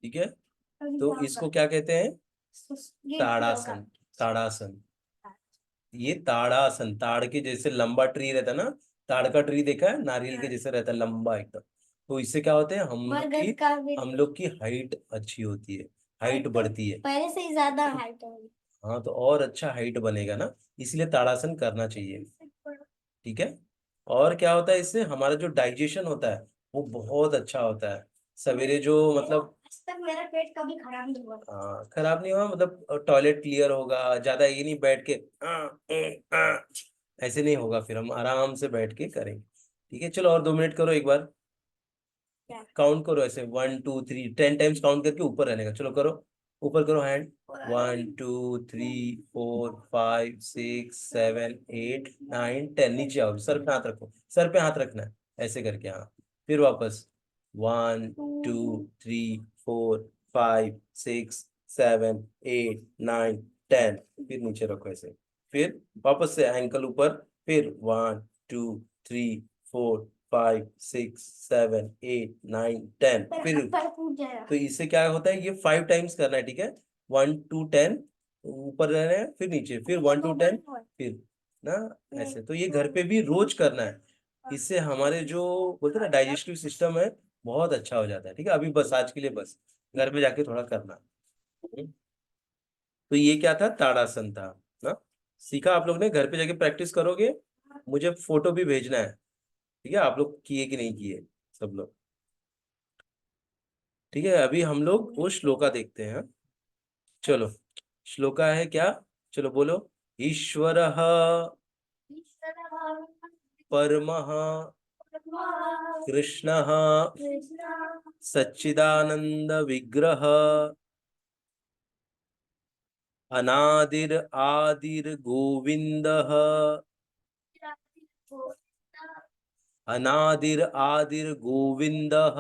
ठीक है, तो इसको क्या कहते हैं? ताड़ासन। ताड़ासन। ये ताड़ासन, ताड़ के जैसे लंबा ट्री रहता है ना, ताड़ का ट्री देखा है, नारियल के जैसे रहता है लंबा एकदम। तो इससे क्या होता है, हम लोग की हाइट अच्छी होती है, हाइट बढ़ती है। पहले से ही ज्यादा हाइट है। हाँ, तो और अच्छा हाइट बनेगा ना, इसलिए ताड़ासन करना चाहिए। ठीक है। और क्या होता है इससे, हमारा जो डाइजेशन होता है वो बहुत अच्छा होता है। सवेरे जो मतलब, आज तक मेरा पेट कभी खराब नहीं हुआ। हाँ, खराब नहीं हुआ मतलब, टॉयलेट क्लियर होगा, ज्यादा ये नहीं बैठ के ऐसे नहीं होगा, फिर हम आराम से बैठ के करेंगे। ठीक है, चलो और 2 मिनट करो एक बार, काउंट करो ऐसे, 1 2 3, 10 टाइम्स काउंट करके ऊपर रहने का। चलो करो, ऊपर करो हैंड। 1 2 3 4 5 6 7 8 9 10, नीचे आओ, सर पे हाथ रखो, सर पे हाथ रखना है, ऐसे करके, हाँ। फिर वापस, 1 2 3 4 5 6 7 8 9 10, फिर नीचे रखो ऐसे। फिर वापस से एंकल ऊपर, फिर 1 2 3 4 5 6 7 8 9 10, फिर। तो इससे क्या होता है, ये 5 टाइम्स करना है, ठीक है। 1 2 10 ऊपर रहना है, फिर नीचे, फिर 1 2 10, फिर ना, ऐसे। तो ये घर पे भी रोज करना है, इससे हमारे जो बोलते हैं ना डाइजेस्टिव सिस्टम है, बहुत अच्छा हो जाता है। ठीक है, अभी बस आज के लिए बस, घर में जाके थोड़ा करना। तो ये क्या था, ताड़ासन था ना। सीखा आप लोग ने, घर पे जाके प्रैक्टिस करोगे, मुझे फोटो भी भेजना है। ठीक है, आप लोग किए कि नहीं किए, सब लोग। ठीक है, अभी हम लोग वो श्लोका देखते हैं। चलो, श्लोका है क्या, चलो बोलो। ईश्वरः परमः कृष्णः सच्चिदानंद विग्रह अनादिर आदिर गोविंदः अनादिर आदिर गोविंदः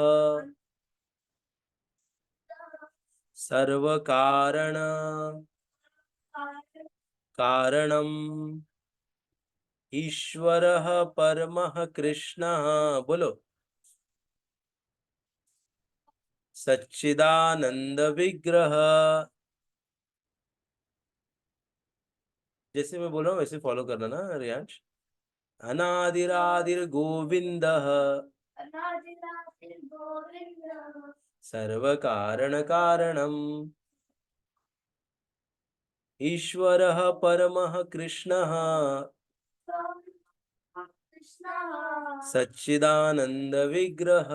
सर्व कारण कारणम ईश्वरः परमः कृष्णः, बोलो, सच्चिदानंद विग्रह। जैसे मैं बोल रहा हूँ वैसे फॉलो करना ना रियांश। अनादिरादिर गोविंद सर्व कारण कारणम ईश्वरः परमः कृष्णः सच्चिदानंद विग्रह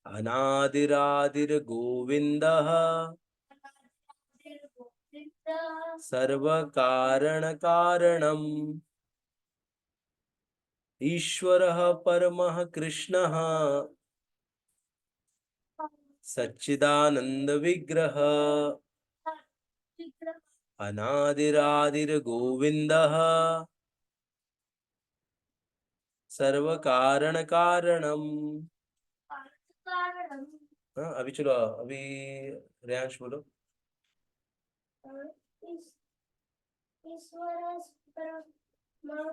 अनादिरादिर गोविंदः सर्व कारण कारणम ईश्वरः परमः कृष्णः सच्चिदानंद विग्रह अनादिरादिर गोविंदः सर्व कारण कारणम। हाँ, अभी चलो, अभी रेयांश बोलो। ईश्वर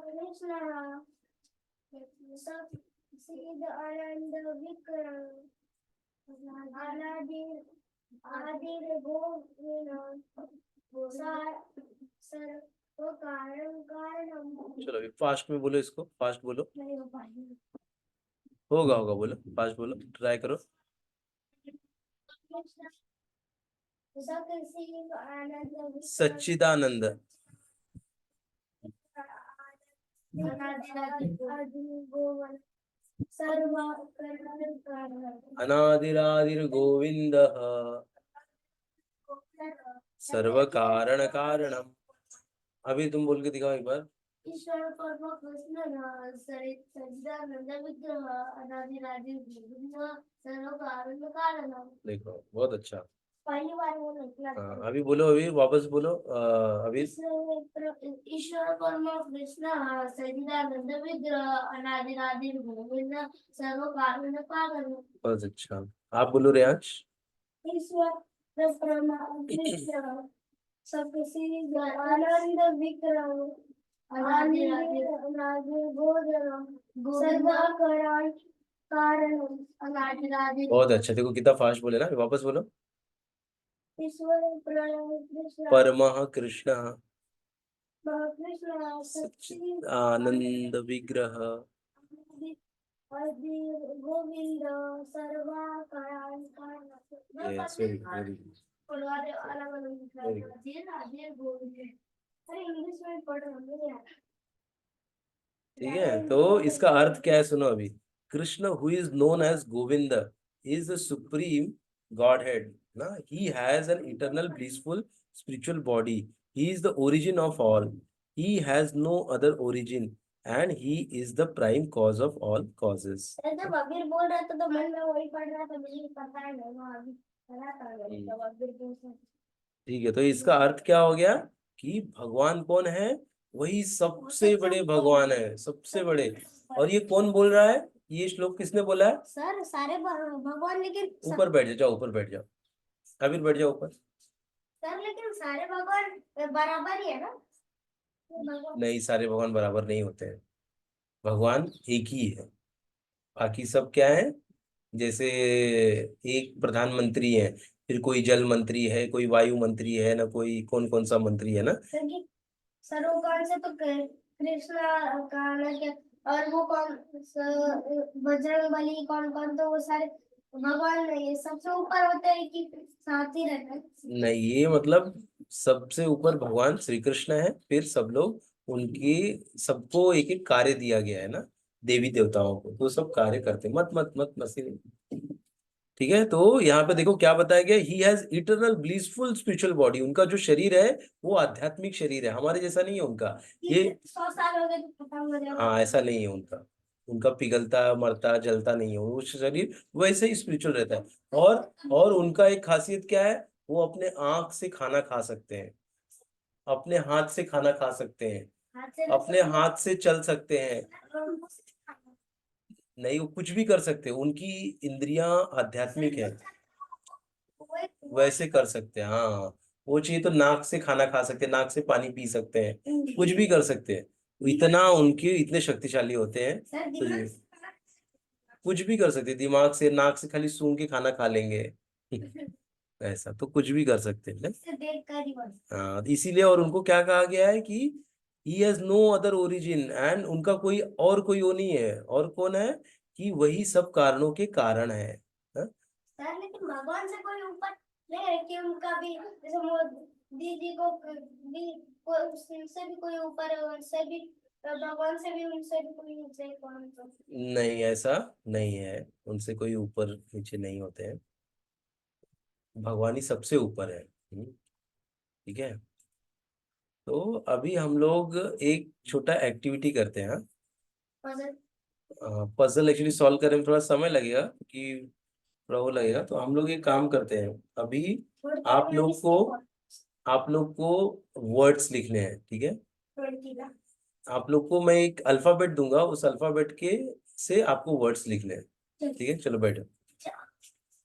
कृष्ण सिद्ध आनंद विक्रम अनादि आदिर गोविंद सर्व कारण कारणम। चलो अभी फास्ट में बोलो, इसको फास्ट बोलो। होगा होगा, बोलो फास्ट बोलो, ट्राई करो। सच्चिदानंद अनादिरादिर गोविंद सर्व कारण कारणम। अभी तुम बोल के दिखाओ एक बार। ईश्वर परम कृष्ण सच्चिदानंद विग्रह अनादिरादि गोविंद सर्व कारण कारणम। देखो बहुत अच्छा। पहली बार बोलो इतना। हाँ अभी बोलो, अभी वापस बोलो। अभी ईश्वर परम कृष्ण सच्चिदानंद विग्रह अनादिरादि गोविंद सर्व कारण कारण। बहुत अच्छा। आप बोलो रेयांश। ईश्वर परम कृष्ण सबसे आनंद विग्रह अनादिरादि गोविंद सर्व कारण अनादिरादि। बहुत अच्छा, देखो कितना फास्ट बोले ना, वापस बोलो। ईश्वर परम कृष्ण परमः कृष्ण कृष्ण सच्चिद आनंद विग्रह। आदि गोविंद सर्वा कारण कारण। Yes, very good, very good, अलग अलग वेरी गुड। राधे गोविंद। अरे इंग्लिश में पढ़ रहा हूँ। ठीक है, तो इसका अर्थ क्या है सुनो अभी। Krishna who is known as Govind is the supreme Godhead ना, he has an eternal blissful spiritual body, he is the origin of all, he has no other origin and he is the prime cause of all causes. जब अबीर बोल रहा था तो मन में वही पढ़ रहा था, मुझे पता है ना अभी पढ़ा था जब अबीर बोल रहा था। ठीक है, तो इसका अर्थ क्या हो गया कि भगवान कौन है, वही सबसे बड़े भगवान है, सबसे बड़े। और ये कौन बोल रहा है, ये श्लोक किसने बोला है? सर सारे भगवान लेकिन ऊपर बैठ जाओ, जाओ ऊपर बैठ जाओ, अभी बैठ जाओ ऊपर। सर लेकिन सारे भगवान बराबर ही है ना। नहीं, सारे भगवान बराबर नहीं होते हैं, भगवान एक ही है, बाकी सब क्या है, जैसे एक प्रधानमंत्री है, फिर कोई जल मंत्री है, कोई वायु मंत्री है ना, कोई कौन कौन सा मंत्री है ना। सर वो कौन से तो कृष्णा का ना क्या, और वो कौन बजरंग बली कौन कौन, तो वो सारे भगवान नहीं है, सबसे ऊपर होते हैं कि साथ ही रहते हैं। नहीं, ये मतलब सबसे ऊपर भगवान श्री कृष्ण है, फिर सब लोग उनकी, सबको एक एक कार्य दिया गया है ना, देवी देवताओं को, तो सब कार्य करते, मत मत मत मसी। ठीक है, तो यहाँ पे देखो क्या बताया गया, he has eternal blissful spiritual body, उनका जो शरीर है वो आध्यात्मिक शरीर है, हमारे जैसा नहीं है उनका। ये 100 साल हो गए तो खत्म हो जाएगा। हाँ, ऐसा नहीं है उनका, उनका पिघलता मरता जलता नहीं है, वो शरीर वैसे ही स्पिरिचुअल रहता है। और उनका एक खासियत क्या है, वो अपने आंख से खाना खा सकते हैं, अपने हाथ से खाना खा सकते हैं, अपने हाथ से चल सकते हैं, नहीं वो कुछ भी कर सकते हैं, उनकी इंद्रियां आध्यात्मिक है, वैसे कर सकते हैं। हाँ, वो चाहिए तो नाक से खाना खा सकते हैं, नाक से पानी पी सकते हैं, कुछ भी कर सकते हैं, इतना उनके इतने शक्तिशाली होते हैं। तो ये कुछ भी कर सकते हैं, दिमाग से, नाक से खाली सूंघ के खाना खा लेंगे ऐसा तो कुछ भी कर सकते हैं। हाँ, इसीलिए और उनको क्या कहा गया है कि he has no other origin, and उनका कोई और कोई वो नहीं है, और कौन है कि वही सब कारणों के कारण है। हाँ? सर लेकिन भगवान से कोई ऊपर नहीं है कि उनका भी, जैसे मोदी जी को भी उनसे भी कोई ऊपर है, उनसे भी भगवान से भी, उनसे भी कोई नीचे कौन सा। नहीं, ऐसा नहीं है, उनसे कोई ऊपर नीचे नहीं होते हैं, भगवान ही सबसे ऊपर है। ठीक है, तो अभी हम लोग एक छोटा एक्टिविटी करते हैं। पजल एक्चुअली सॉल्व करने में थोड़ा समय लगेगा कि थोड़ा वो लगेगा, तो हम लोग एक काम करते हैं अभी, आप लोग को आप लोग को वर्ड्स लिखने हैं, ठीक है। आप लोग को मैं एक अल्फाबेट दूंगा, उस अल्फाबेट के से आपको वर्ड्स लिखने हैं, ठीक है, चलो बैठो।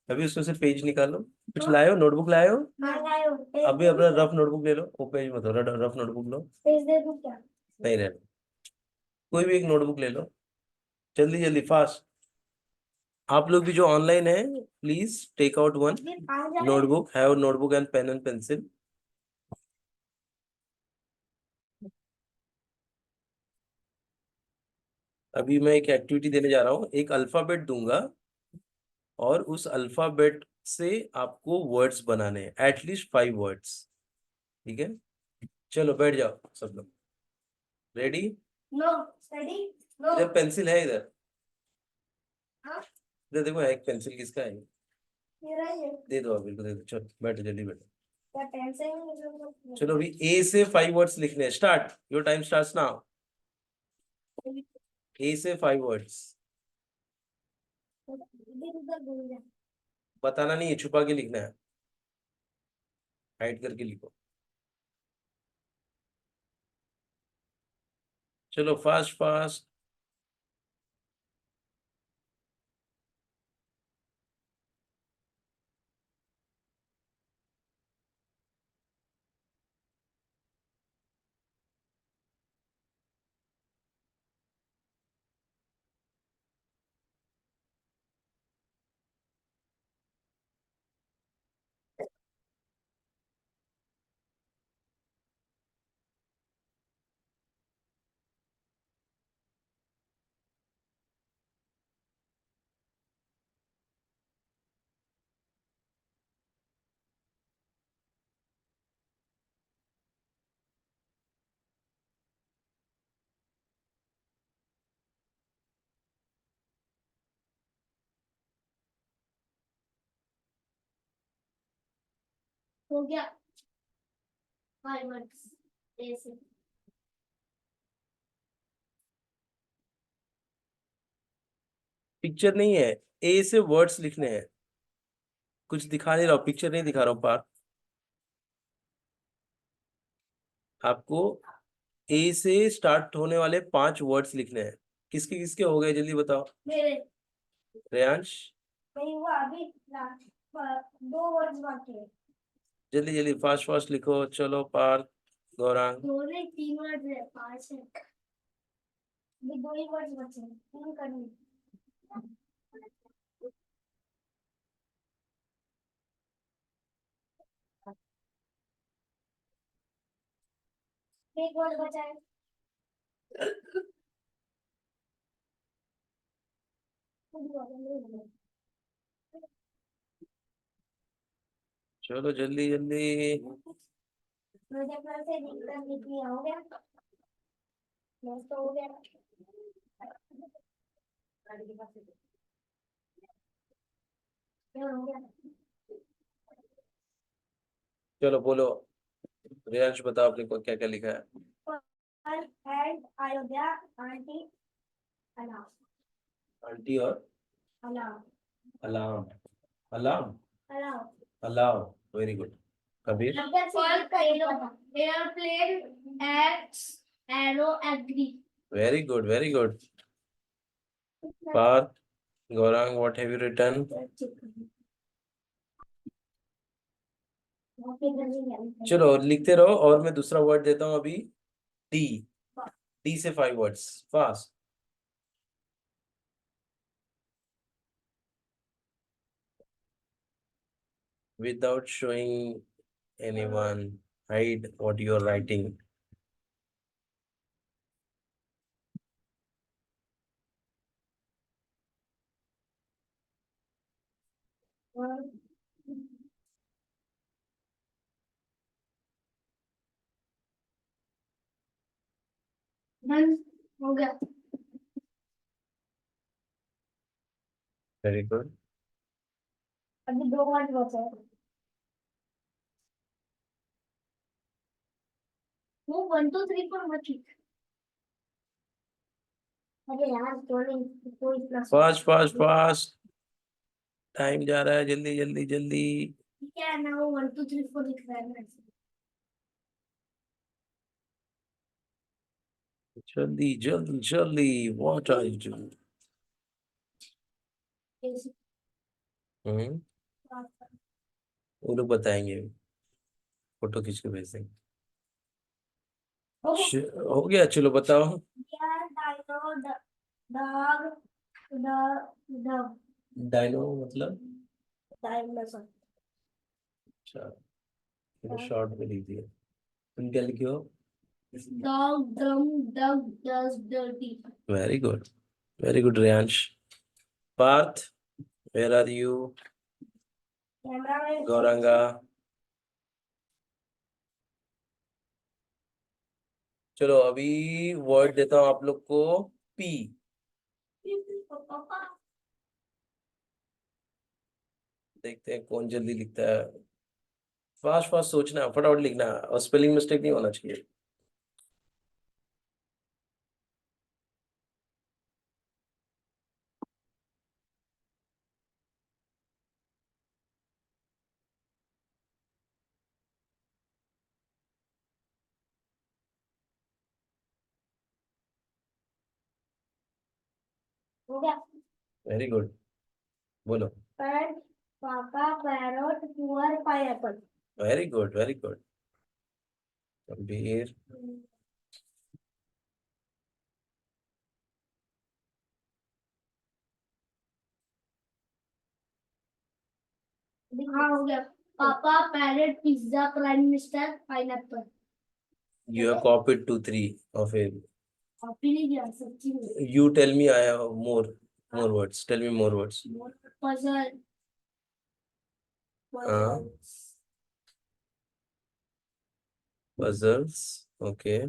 अभी उसमें से पेज निकालो, कुछ लाए हो, नोटबुक लाए हो? अभी अपना रफ नोटबुक ले लो, वो पेज मत हो, रफ नोटबुक लो। पेज दे दूं क्या? नहीं रहना, कोई भी एक नोटबुक ले लो, जल्दी जल्दी फास्ट। आप लोग भी जो ऑनलाइन है, please take out one notebook, have notebook and pen and pencil. अभी मैं एक एक्टिविटी देने जा रहा हूँ, एक अल्फाबेट दूंगा, और उस अल्फाबेट से आपको वर्ड्स बनाने हैं, एटलीस्ट 5 वर्ड्स, ठीक है। चलो बैठ जाओ सब लोग, रेडी? No study no. इधर पेंसिल है, इधर हाँ इधर देखो, है एक पेंसिल, किसका है? मेरा ही है। दे दो अभी को, दे दो, चलो बैठो जल्दी बैठो। क्या टेंशन है? चलो अभी ए से 5 वर्ड्स लिखने हैं, start, your time starts now. A से 5 वर्ड्स, इधर उधर भूल जा। बताना नहीं है, छुपा के लिखना है। हाइड करके लिखो। चलो फास्ट फास्ट। हो गया 5 वर्ड्स ऐसे। पिक्चर नहीं है, ए से वर्ड्स लिखने हैं। कुछ दिखा नहीं रहा हूँ, पिक्चर नहीं दिखा रहा हूँ पार्थ। आपको ए से स्टार्ट होने वाले 5 वर्ड्स लिखने हैं। किसके किसके हो गए जल्दी बताओ। मेरे रेयांश नहीं हुआ अभी। लास्ट 2 वर्ड्स बाकी है। जल्दी जल्दी फास्ट फास्ट लिखो। चलो पार्थ, गौरांग। 3 वर्ड है, 5 है। अभी 2 ही वर्ड्स बचे हैं, 3 करने। एक वर्ड बचा है। चलो जल्दी जल्दी। मुझे अपना से लिख लिया हो गया। बस तो हो गया। क्या हो गया? चलो बोलो, रेयांश बताओ आपने को क्या क्या लिखा है। पर एंड अयोध्या आंटी अलाव आंटी और अलाव अलार्म। अलार्म, अलाव। अलाव। Very good. कबीर। फल करेलो airplane axe arrow agree. Very good very good. Parth, Gaurang, what have you written. चलो लिखते रहो और मैं दूसरा वर्ड देता हूँ अभी। डी। डी से 5 words fast. Without showing anyone, hide what you are writing. Done हो गया। Very good. अभी 2 वर्ड बचे हैं। वो 1 2 3 4 मत लिख। अरे यार कोई इतना फास्ट फास्ट फास्ट। टाइम जा रहा है, जल्दी जल्दी जल्दी। क्या है ना, वो 1 2 3 4 लिख रहा है मेरे से। जल्दी जल्दी जल्दी। What are you doing? ऐसे हम्म, बात वो लोग बताएंगे, फोटो खींच के भेज देंगे। हो गया। हो गया, चलो बताओ। यार डायनो डॉग डॉग डायनो मतलब। डायनासोर। अच्छा, मैंने शॉर्ट में लिख दिया। तुम क्या लिखे हो। Dog dumb dug does dirty. Very good, very good Reyansh. Parth, where are you. Camera में गौरंगा। चलो अभी वर्ड देता हूँ आप लोग को। पी। देखते हैं कौन जल्दी लिखता है। फास्ट फास्ट सोचना, फटाफट लिखना और स्पेलिंग मिस्टेक नहीं होना चाहिए। हो गया। वेरी गुड, बोलो। पैट, पापा, parrot, poor, pineapple. Very good, very good. Kabir. हाँ हो गया। पापा, parrot, pizza, prime minister, pineapple. You have copied 2, 3 of it. Copy नहीं किया, सच्ची में। You tell me, I have more words. Tell me more words. Puzzle, Puzzles. Okay.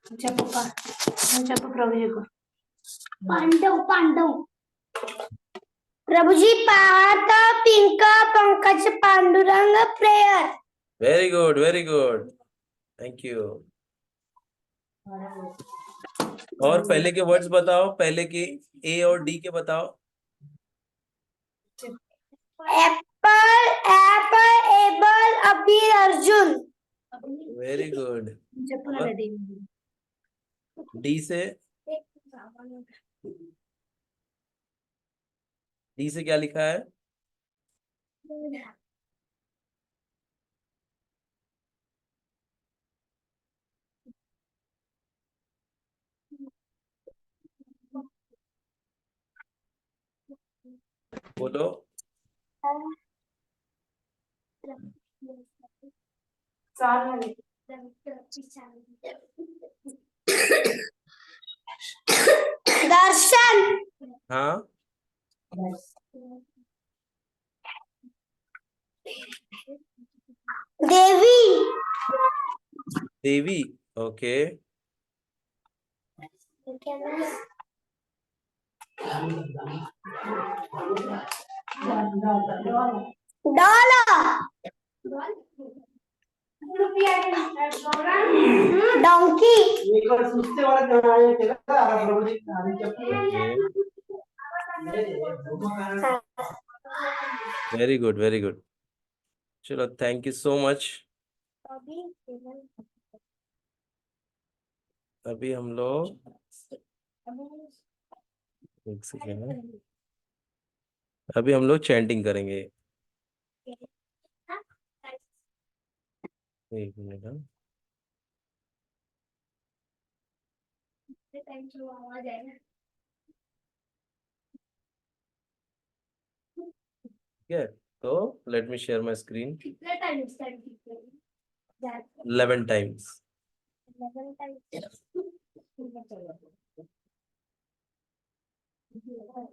Prabhu ji को। Pandav, Pandav. Prabhu ji, Parth, pink, Pankaj, Pandurang, prayer. Very good, very good. Thank you. और पहले के words बताओ, पहले के ए और डी के बताओ। Apple, apple, able, Abir, Arjun. Very good. D से, डी से क्या लिखा है? बोलो। दर्शन। हाँ, Devi. Devi. Okay. Dollar. Donkey. Very good, very good. चलो, थैंक यू सो मच। अभी हम लोग, एक सेकेंड, अभी हम लोग चैंटिंग करेंगे। एक मिनट। ठीक है, तो let me share my screen. 11 times.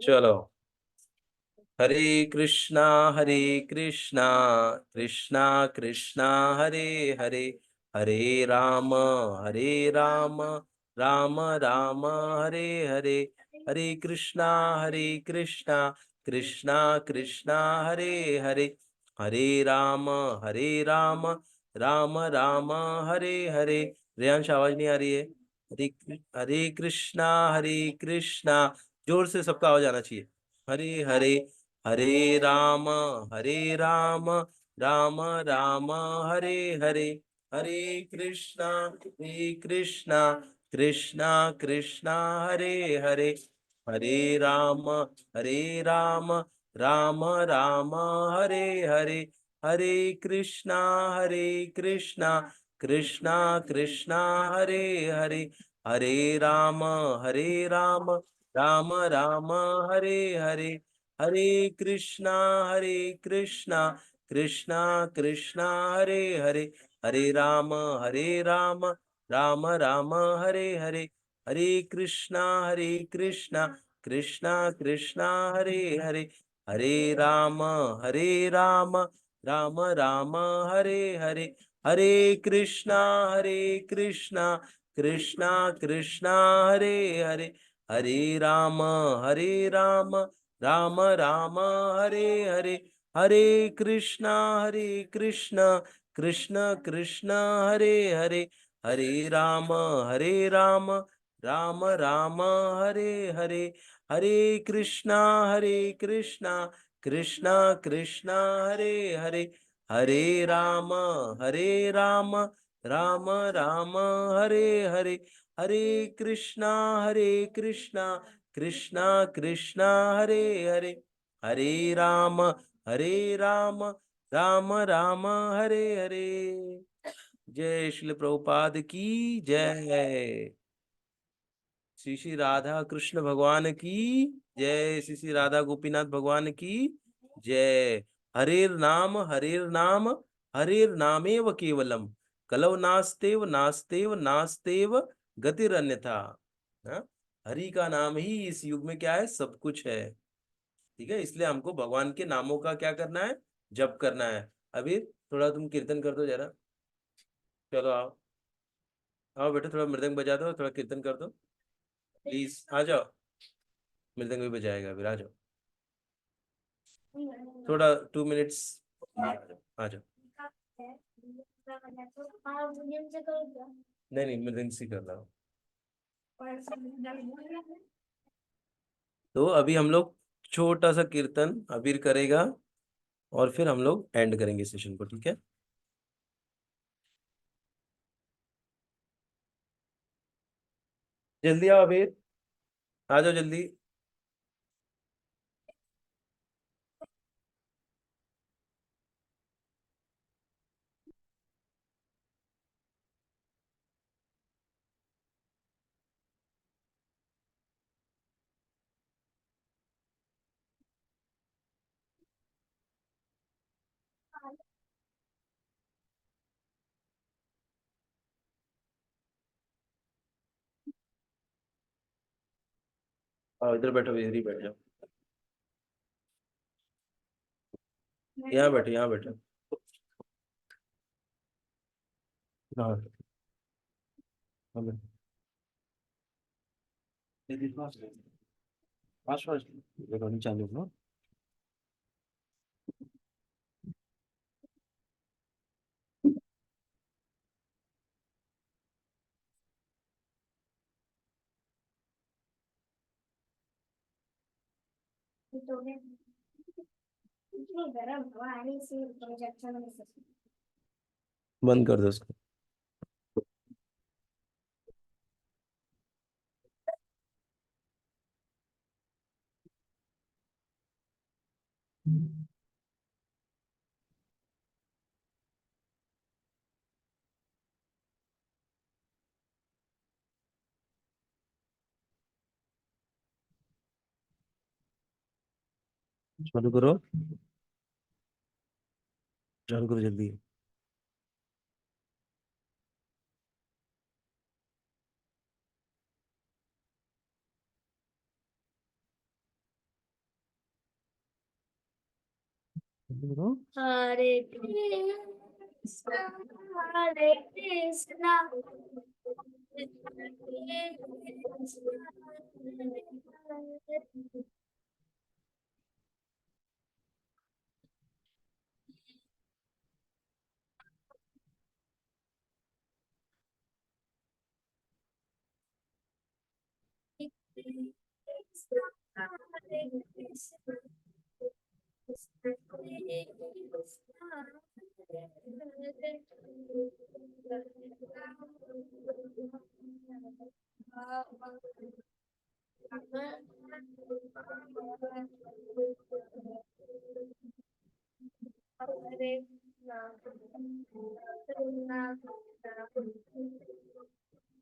चलो। हरे कृष्णा, हरे कृष्णा, कृष्णा कृष्णा, हरे हरे, हरे राम, राम राम, हरे हरे, हरे कृष्णा, कृष्णा कृष्णा, हरे हरे, हरे राम, राम राम, हरे हरे। रेयांश, आवाज नहीं आ रही है? हरे कृष्णा, जोर से सबका आवाज आना चाहिए। हरे हरे, हरे राम, राम राम, हरे हरे, हरे कृष्णा, कृष्णा कृष्णा, हरे हरे, हरे राम, राम राम, हरे हरे, हरे कृष्णा, कृष्णा कृष्णा, हरे हरे, हरे राम, राम राम, हरे हरे, हरे कृष्णा, कृष्णा कृष्णा, हरे हरे, हरे राम, राम राम, हरे हरे, हरे कृष्णा, कृष्णा कृष्णा, हरे हरे, हरे राम, राम राम, हरे हरे, हरे कृष्णा, कृष्णा कृष्णा, हरे हरे, हरे राम, राम राम, हरे हरे, हरे कृष्णा, कृष्ण कृष्ण, हरे हरे, हरे राम, राम राम, हरे हरे, हरे कृष्णा, कृष्ण कृष्ण, हरे हरे, हरे राम, राम राम, हरे हरे, हरे कृष्णा कृष्णा कृष्णा हरे हरे, हरे राम राम राम हरे हरे। जय श्री प्रभुपाद की जय। श्री श्री राधा कृष्ण भगवान की जय। श्री श्री राधा गोपीनाथ भगवान की जय। हरेर नाम हरेर नामेव केवलम, कलौ नास्तेव नास्तेव नास्तेव गतिरन्यथा। हाँ? हरि का नाम ही इस युग में क्या है, सब कुछ है। ठीक है, इसलिए हमको भगवान के नामों का क्या करना है, जप करना है। अभी थोड़ा तुम कीर्तन कर दो जरा। चलो आओ, आओ बेटा, थोड़ा मृदंग बजा दो, थोड़ा कीर्तन कर दो प्लीज। आ जाओ, मृदंग भी बजाएगा, अभी आ जाओ। थोड़ा 2 मिनट्स। आ जाओ। नहीं नहीं, मृदंग से कर रहा हूँ। तो अभी हम लोग छोटा सा कीर्तन अबीर करेगा, और फिर हम लोग एंड करेंगे सेशन को, ठीक है। जल्दी आओ अबीर, आ जाओ जल्दी। आओ इधर बैठो, इधर ही बैठ जाओ। यहाँ बैठो, यहाँ बैठो। हाँ हाँ बैठो। दीदी पास पास पास रिकॉर्डिंग चालू हो। बंद कर दो उसको। चालू करो, चालू करो जल्दी। चालू करो। हरे कृष्णा हरे कृष्णा कृष्ण कृष्ण हरे कृष्ण कृष्ण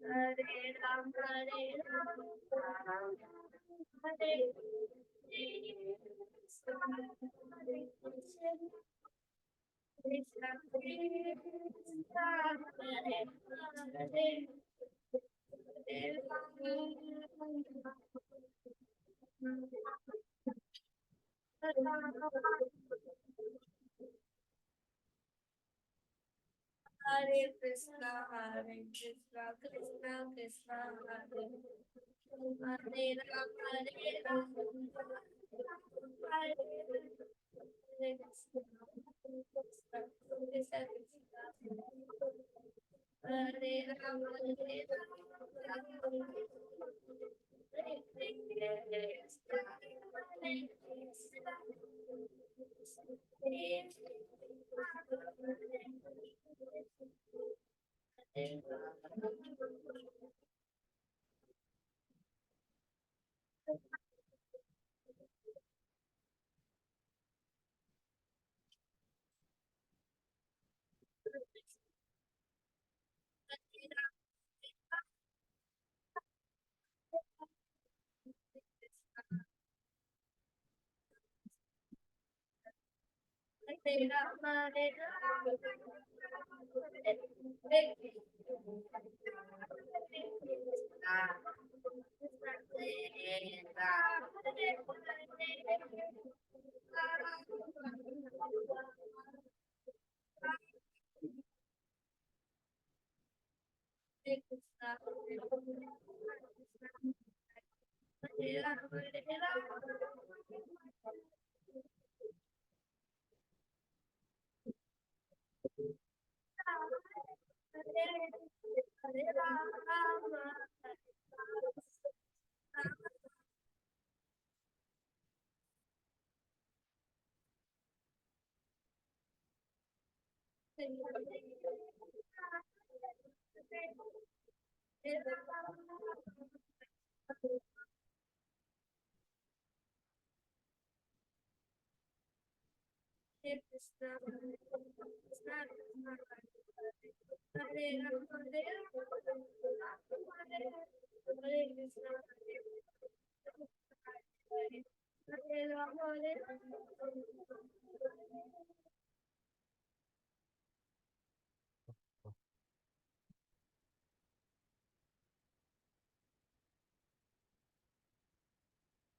हरे राम हरे राम राम हरे कृष्ण हरे कृष्ण कृष्ण कृष्ण हरे हरे हरे कृष्णा कृष्ण कृष्ण हरे हरे राम हरे कृष्ण कृष्ण कृष्ण हरे राम हरे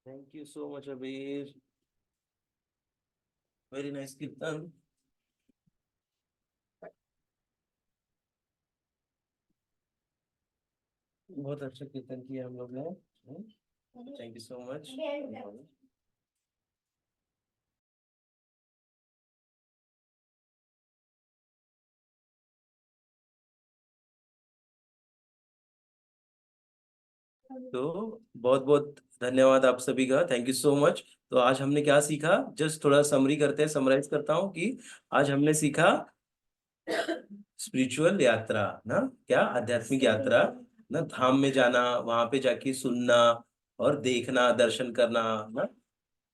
थैंक यू सो मच अबीर, वेरी नाइस कीर्तन। बहुत अच्छा कीर्तन किया हम लोग ने। Thank you so much. तो बहुत बहुत धन्यवाद आप सभी का, थैंक यू सो मच। तो आज हमने क्या सीखा, जस्ट थोड़ा समरी करते हैं, समराइज करता हूँ कि आज हमने सीखा स्पिरिचुअल यात्रा ना, क्या आध्यात्मिक यात्रा ना, धाम में जाना, वहां पे जाके सुनना और देखना, दर्शन करना ना,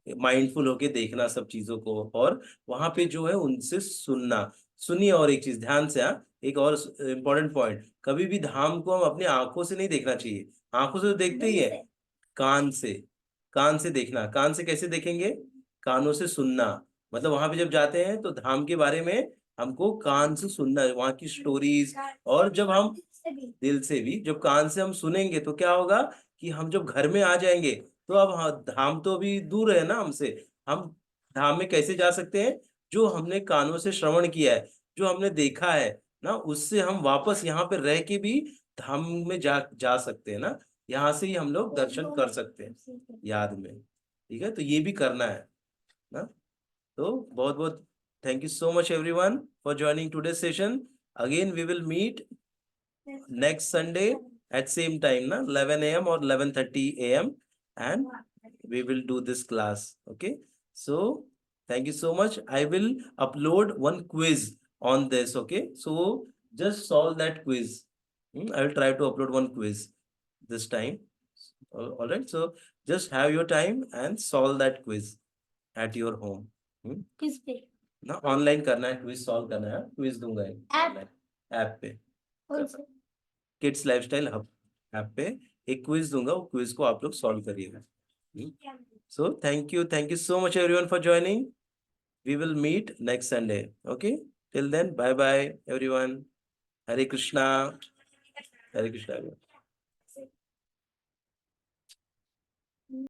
माइंडफुल होके देखना सब चीजों को, और वहां पे जो है उनसे सुनना। सुनिए, और एक चीज ध्यान से, हाँ, एक और इम्पोर्टेंट पॉइंट, कभी भी धाम को हम अपनी आंखों से नहीं देखना चाहिए। आंखों से तो देखते ही है, कान से, कान से देखना। कान से कैसे देखेंगे, कानों से सुनना। मतलब वहां पे जब जाते हैं तो धाम के बारे में हमको कान से सुनना है, वहां की स्टोरीज। और जब हम दिल से भी, जब कान से हम सुनेंगे तो क्या होगा कि हम जब घर में आ जाएंगे, तो अब हाँ, धाम तो अभी दूर है ना हमसे, हम धाम में कैसे जा सकते हैं, जो हमने कानों से श्रवण किया है, जो हमने देखा है ना, उससे हम वापस यहाँ पे रह के भी धाम में जा जा सकते हैं ना, यहाँ से ही हम लोग दर्शन कर सकते हैं याद में। ठीक है, तो ये भी करना है ना। तो बहुत बहुत thank you so much everyone for joining today session. Again we will meet next Sunday at same time na, 11 a.m. or 11:30 a.m. and we will do this class. Okay, so thank you so much. I will upload one quiz on this. Okay, so just solve that quiz. I will try to upload one quiz this time. All right, so just have your time and solve that quiz at your home. किस पे ना, online करना है, quiz solve करना है, quiz दूंगा एक app पे, किड्स लाइफस्टाइल हब ऐप पे एक क्विज दूंगा, वो क्विज को आप लोग सॉल्व करिएगा। So thank you so much everyone for joining. We will meet next Sunday. Okay, till then bye bye everyone. Hare Krishna, Hare Krishna.